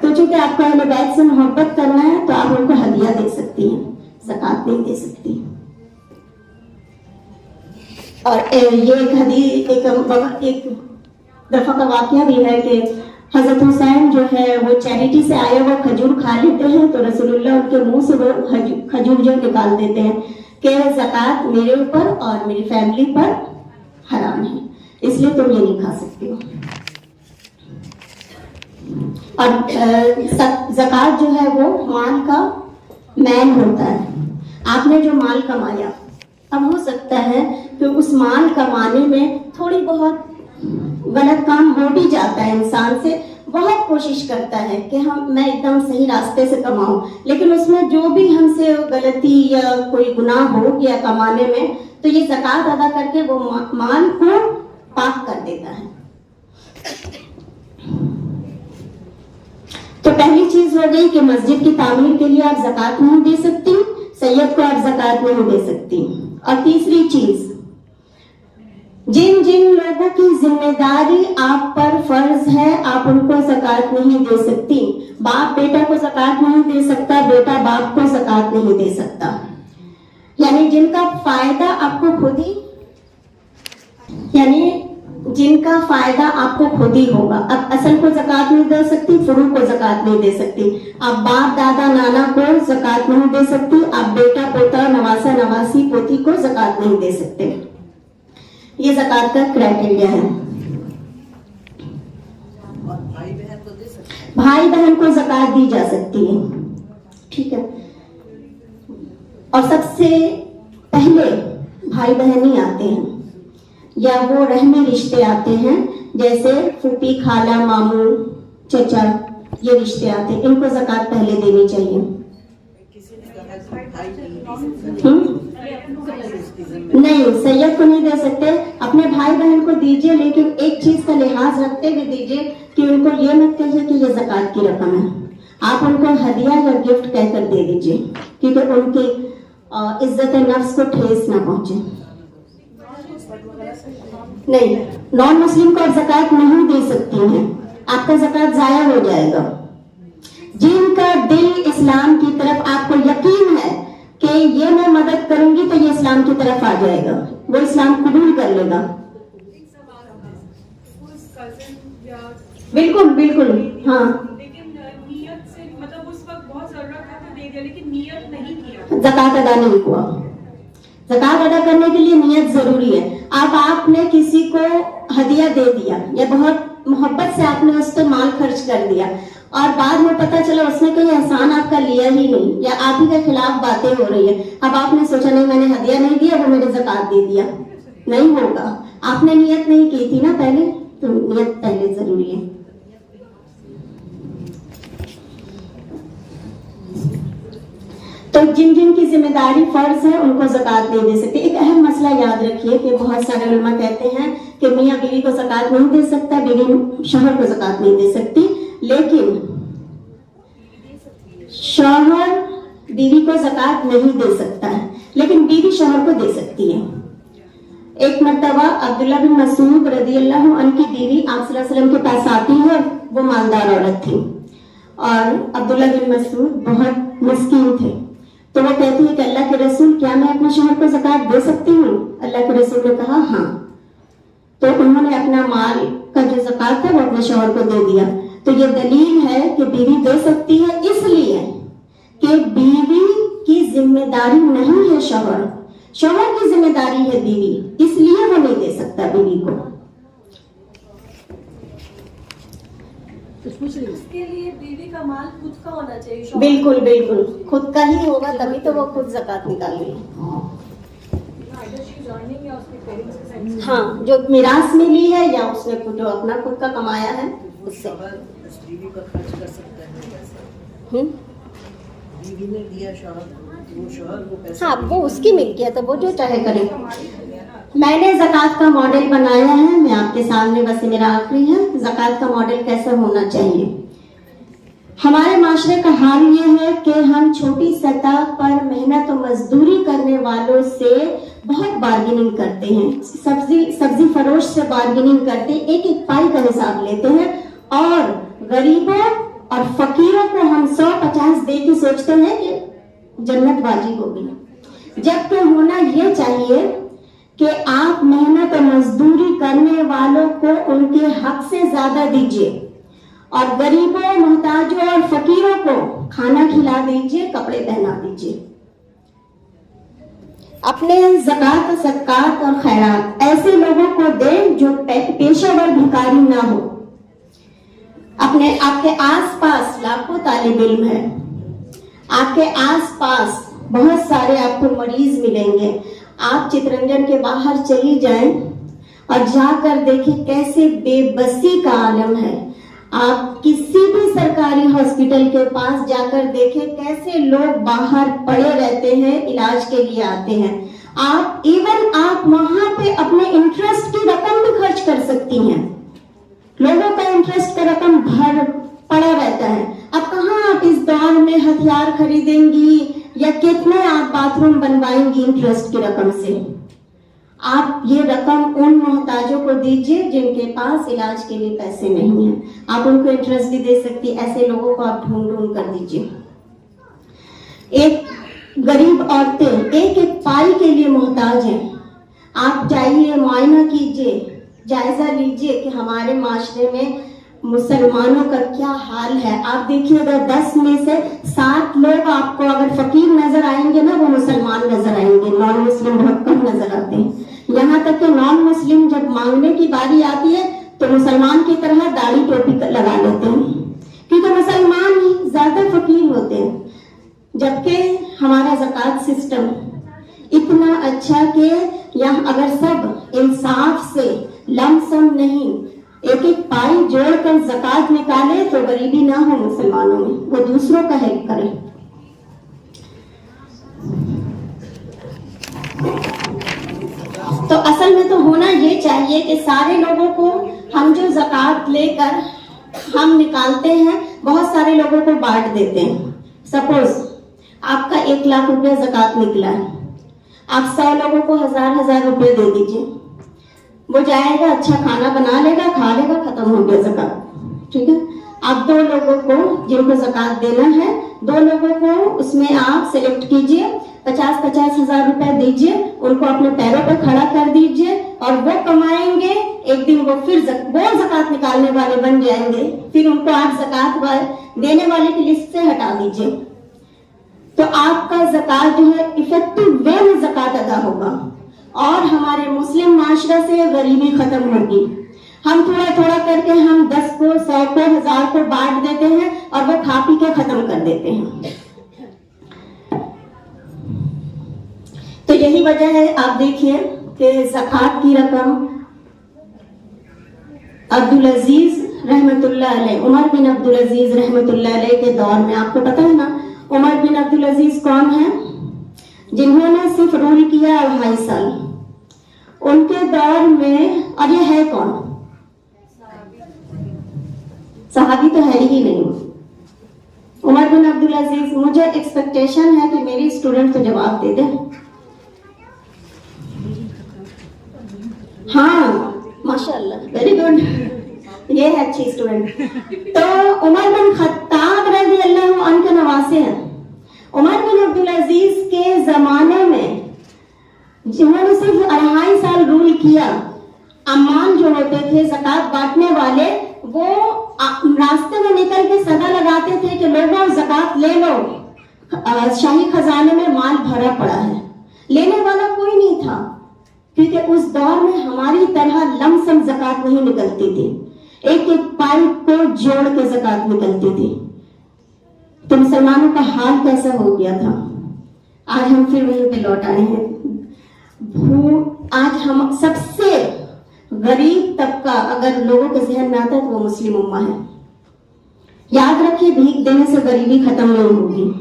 تو چونکہ آپ کو اہل بیت سے محبت کرنا ہے تو آپ ان کو ہدیہ دے سکتی ہیں, زکات نہیں دے سکتی. اور یہ ایک دفعہ کا واقعہ بھی ہے کہ حضرت حسین جو ہے وہ چیریٹی سے آئے وہ کھجور کھا لیتے ہیں, تو رسول اللہ ان کے منہ سے وہ کھجور جو نکال دیتے ہیں کہ زکات میرے اوپر اور میری فیملی پر حرام ہے, اس لیے تم یہ نہیں کھا سکتے ہو. اور زکات جو ہے وہ مال کا مین ہوتا ہے. آپ نے جو مال کمایا, اب ہو سکتا ہے کہ اس مال کمانے میں تھوڑی بہت غلط کام ہو بھی جاتا ہے, انسان سے بہت کوشش کرتا ہے کہ میں ایک دم صحیح راستے سے کماؤں, لیکن اس میں جو بھی ہم سے غلطی یا کوئی گناہ ہو گیا کمانے میں, تو یہ زکات ادا کر کے وہ مال کو پاک کر دیتا ہے. تو پہلی چیز ہو گئی کہ مسجد کی تعمیر کے لیے آپ زکات نہیں دے سکتی, سید کو آپ زکات نہیں دے سکتی. اور تیسری چیز, جن لوگوں کی ذمہ داری آپ پر فرض ہے آپ ان کو زکات نہیں دے سکتی. باپ بیٹا کو زکات نہیں دے سکتا, بیٹا باپ کو زکات نہیں دے سکتا. یعنی جن کا فائدہ آپ کو خود ہی ہوگا. اب اصل کو زکات نہیں دے سکتی, فروع کو زکات نہیں دے سکتی, آپ باپ دادا نانا کو زکات نہیں دے سکتی, آپ بیٹا پوتا نواسا نواسی پوتی کو زکات نہیں دے سکتے. یہ زکات کا کرائٹیریا ہے. بھائی بہن کو زکات دی جا سکتی ہے, ٹھیک ہے. اور سب سے پہلے भाई बहन ही आते हैं, या वो रहमी रिश्ते आते हैं, जैसे फूफी, खाला, मामू, चचा, ये रिश्ते आते हैं, इनको ज़कात पहले देनी चाहिए। नहीं, सैयद को नहीं दे सकते, अपने भाई बहन को दीजिए, लेकिन एक चीज का लिहाज रखते हुए दीजिए कि उनको ये मत कहिए कि ये ज़कात की रकम है, आप उनको हदिया या गिफ्ट कहकर दे दीजिए, क्योंकि उनकी इज्जत नफ्स को ठेस ना पहुंचे। नहीं, नॉन मुस्लिम को आप ज़कात नहीं दे सकती हैं, आपका ज़कात जाया हो जाएगा। जिनका दिल इस्लाम की तरफ आपको यकीन है कि ये मैं मदद करूंगी तो ये इस्लाम की तरफ आ जाएगा, वो इस्लाम कबूल कर लेगा। बिल्कुल बिल्कुल, हाँ। लेकिन नियत से, मतलब उस वक्त बहुत जरूरत था तो दे दिया, लेकिन नियत नहीं किया, ज़कात अदा नहीं हुआ। ज़कात अदा करने के लिए नियत जरूरी है। अब आपने किसी को हदिया दे दिया या बहुत मोहब्बत से आपने उस पर माल खर्च कर दिया और बाद में पता चला उसने कोई एहसान आपका लिया ही नहीं, या आप ही के खिलाफ बातें हो रही है, अब आपने सोचा नहीं मैंने हदिया नहीं दिया, वो मेरे ज़कात दे दिया, नहीं होगा। आपने नियत नहीं की थी ना पहले, तो नियत पहले जरूरी है। तो जिन जिन की जिम्मेदारी फर्ज है उनको ज़कात नहीं दे सकते। एक अहम मसला याद रखिए कि बहुत सारे उलमा कहते हैं कि मियाँ बीवी को ज़कात नहीं दे सकता, बीवी शौहर को ज़कात नहीं दे सकती, लेकिन शौहर बीवी को ज़कात नहीं दे सकता है, लेकिन बीवी शौहर को दे सकती है। एक मर्तबा अब्दुल्ला बिन मसूद रज़ियल्लाहु अन्हु की बीवी आप सल्लल्लाहु अलैहि वसल्लम के पास आती है, वो मालदार औरत थी और अब्दुल्ला बिन मसूद बहुत मिस्कीन थे, तो वो कहती है कि अल्लाह के रसूल, क्या मैं अपने शौहर को ज़कात दे सकती हूँ? अल्लाह के रसूल ने कहा हाँ। तो उन्होंने अपना माल का जो ज़कात है वो अपने शौहर को दे दिया। तो ये दलील है कि बीवी दे सकती है, इसलिए कि बीवी की जिम्मेदारी नहीं है शौहर, शौहर की जिम्मेदारी है बीवी, इसलिए वो नहीं दे सकता बीवी को। उसके लिए बीवी का माल खुद का होना चाहिए। बिल्कुल बिल्कुल, खुद का ही होगा तभी तो वो खुद ज़कात निकालेंगे। हाँ, जो मिरास में ली है या उसने जो अपना खुद का कमाया है उससे। बीवी का खर्च कर सकता है, बीवी ने दिया शौहर, वो शौहर को पैसा, हाँ, वो उसकी मिल्कियत है, वो जो चाहे करे। मैंने ज़कात का मॉडल बनाया है, मैं आपके सामने, बस मेरा आखिरी है, ज़कात का मॉडल कैसा होना चाहिए। हमारे माशरे का हाल ये है कि हम छोटी सतह पर मेहनत और मजदूरी करने वालों से बहुत बार्गेनिंग करते हैं, सब्जी फरोश से बार्गेनिंग करते, एक एक पाई का हिसाब लेते हैं और गरीबों और फकीरों को हम 100-50 दे के सोचते हैं कि जन्नत वाजिब होगी, जबकि होना ये चाहिए कि आप मेहनत और मजदूरी करने वालों को उनके हक से ज्यादा दीजिए और गरीबों, मोहताजों और फकीरों को खाना खिला दीजिए, कपड़े पहना दीजिए। अपने ज़कात, सदकात और खैरात ऐसे लोगों को दें जो पेशेवर भिखारी ना हो। अपने आपके आसपास लाखों तालिब इल्म है, आपके आसपास बहुत सारे आपको मरीज मिलेंगे। आप चितरंजन के बाहर चली जाएं और जाकर देखें कैसे बेबसी का आलम है। आप किसी भी सरकारी हॉस्पिटल के पास जाकर देखें कैसे लोग बाहर पड़े रहते हैं, इलाज के लिए आते हैं। आप वहां पे अपने इंटरेस्ट की रकम भी खर्च कर सकती हैं, लोगों का इंटरेस्ट का रकम भर पड़ा रहता है। अब कहाँ आप इस दौर में हथियार खरीदेंगी या कितने आप बाथरूम बनवाएंगी इंटरेस्ट की रकम से? आप ये रकम उन मोहताजों को दीजिए जिनके पास इलाज के लिए पैसे नहीं है, आप उनको इंटरेस्ट भी दे सकती, ऐसे लोगों को आप ढूंढ कर दीजिए। एक गरीब औरतें एक एक पाई के लिए मोहताज हैं। आप जाइए, मुआयना कीजिए, जायजा लीजिए कि हमारे माशरे में मुसलमानों का क्या हाल है। आप देखिएगा 10 में से 7 लोग आपको अगर फकीर नजर आएंगे ना, वो मुसलमान नजर आएंगे, नॉन मुस्लिम बहुत कम नजर आते हैं। यहाँ तक कि नॉन मुस्लिम जब मांगने की बारी आती है तो मुसलमान की तरह दाढ़ी टोपी लगा लेते हैं, क्योंकि मुसलमान ही ज्यादा फकीर होते हैं। जबकि हमारा ज़कात सिस्टम इतना अच्छा कि یا اگر سب انصاف سے لم سم نہیں ایک ایک پائی جوڑ کر زکات نکالے تو غریبی نہ ہو مسلمانوں میں، وہ دوسروں کا ہیلپ کرے. تو اصل میں تو ہونا یہ چاہیے کہ سارے لوگوں کو ہم جو زکات لے کر ہم نکالتے ہیں بہت سارے لوگوں کو بانٹ دیتے ہیں. سپوز آپ کا 1 لاکھ روپے زکات نکلا ہے، آپ 100 لوگوں کو 1000 روپے دے دیجیے. وہ جائے گا، اچھا کھانا بنا لے گا، کھا لے گا، ختم ہو گیا زکات. ٹھیک ہے. آپ 2 لوگوں کو جن کو زکات دینا ہے، 2 لوگوں کو اس میں آپ سلیکٹ کیجئے، 50 ہزار روپے دیجئے، ان کو اپنے پیروں پہ کھڑا کر دیجئے اور وہ کمائیں گے. ایک دن وہ پھر وہ زکات نکالنے والے بن جائیں گے، پھر ان کو آپ زکات دینے والے کی لسٹ سے ہٹا دیجئے. تو آپ کا زکات جو ہے افیکٹو وے میں زکات ادا ہوگا اور ہمارے مسلم معاشرے سے غریبی ختم ہوگی. ہم تھوڑا تھوڑا کر کے ہم 10 کو 100 کو 1000 کو بانٹ دیتے ہیں اور وہ کھا پی کے ختم کر دیتے ہیں. تو یہی وجہ ہے، آپ دیکھیے کہ زکات کی رقم عبدالعزیز رحمت اللہ علیہ، عمر بن عبدالعزیز رحمت اللہ علیہ کے دور میں، آپ کو پتہ ہے نا عمر بن عبدالعزیز کون ہیں؟ جنہوں نے صرف رول کیا 2.5 سال. ان کے دور میں، اور یہ ہے کون؟ صحابی تو ہے ہی نہیں. عمر بن عبدالعزیز، مجھے ایکسپیکٹیشن ہے کہ میری اسٹوڈنٹ تو جواب دے دے. ہاں ماشاءاللہ، ویری گڈ، یہ ہے اچھی اسٹوڈنٹ. تو عمر بن خطاب رضی اللہ عنہ کے نواسے ہیں. عمر بن عبدالعزیز کے زمانے میں جنہوں نے صرف 2.5 سال رول کیا، امان جو ہوتے تھے زکات بانٹنے والے، وہ راستے میں نکل کے صدا لگاتے تھے کہ لوگوں زکات لے لو، شاہی خزانے میں مال بھرا پڑا ہے. لینے والا کوئی نہیں تھا، کیونکہ اس دور میں ہماری طرح لم سم زکات نہیں نکلتی تھی، ایک ایک پائی کو جوڑ کے زکات نکلتی تھی. تو مسلمانوں کا حال کیسا ہو گیا تھا. آج ہم پھر وہیں پہ لوٹ آئے ہیں. آج ہم سب سے غریب طبقہ اگر لوگوں کے ذہن میں آتا ہے تو وہ مسلم امہ ہے. یاد رکھیے، بھیک دینے سے غریبی ختم نہیں ہوگی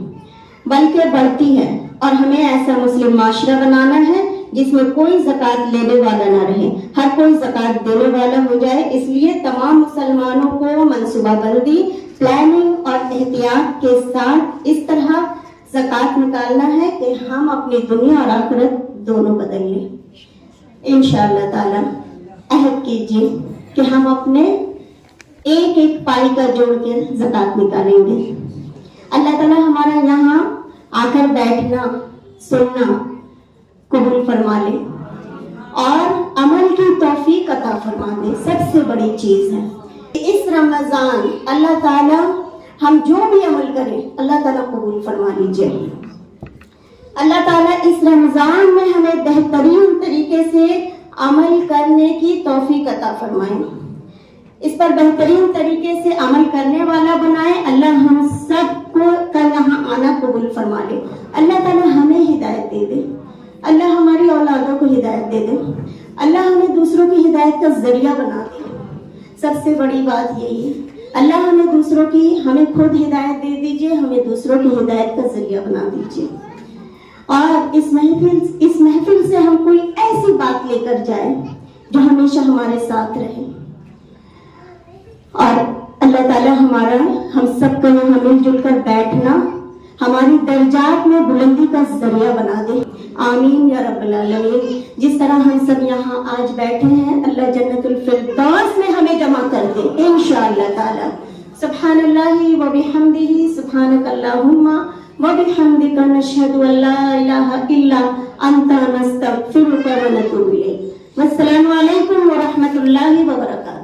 بلکہ بڑھتی ہے. اور ہمیں ایسا مسلم معاشرہ بنانا ہے جس میں کوئی زکات لینے والا نہ رہے، ہر کوئی زکات دینے والا ہو جائے. اس لیے تمام مسلمانوں کو منصوبہ بندی، پلاننگ اور احتیاط کے ساتھ اس طرح زکات نکالنا ہے کہ ہم اپنی دنیا اور آخرت دونوں بدل لیں. انشاءاللہ تعالی عہد کیجیے کہ ہم اپنے ایک ایک پائی کا جوڑ کے زکات نکالیں گے. اللہ تعالی ہمارا یہاں آ کر بیٹھنا سننا قبول فرما لے اور عمل کی توفیق عطا فرما دے. سب سے بڑی چیز ہے اس رمضان اللہ تعالی ہم جو بھی عمل کریں اللہ تعالی قبول فرما لیجئے. اللہ تعالیٰ اس رمضان میں ہمیں بہترین طریقے سے عمل کرنے کی توفیق عطا فرمائے، اس پر بہترین طریقے سے عمل کرنے والا بنائے. اللہ ہم سب کو کا یہاں آنا قبول فرما لے. اللہ تعالیٰ ہمیں ہدایت دے دے، اللہ ہماری اولادوں کو ہدایت دے دے، اللہ ہمیں دوسروں کی ہدایت کا ذریعہ بنا دے. سب سے بڑی بات یہی ہے، اللہ ہمیں دوسروں کی، ہمیں خود ہدایت دے دیجئے، ہمیں دوسروں کی ہدایت کا ذریعہ بنا دیجئے. اور اس محفل سے ہم کوئی ایسی بات لے کر جائیں جو ہمیشہ ہمارے ساتھ رہے. اور اللہ تعالیٰ ہم سب کو یہاں مل جل کر بیٹھنا ہماری درجات میں بلندی کا ذریعہ بنا دے. آمین یا رب العالمین. جس طرح ہم سب یہاں آج بیٹھے ہیں اللہ جنت الفردوس میں ہمیں جمع کر دے انشاءاللہ تعالی. سبحان اللہ و بحمدہ، سبحانک اللہم و بحمدک، نشہد ان لا الہ الا انت، نستغفرک و نتوب الیک. والسلام علیکم و رحمت اللہ وبرکاتہ.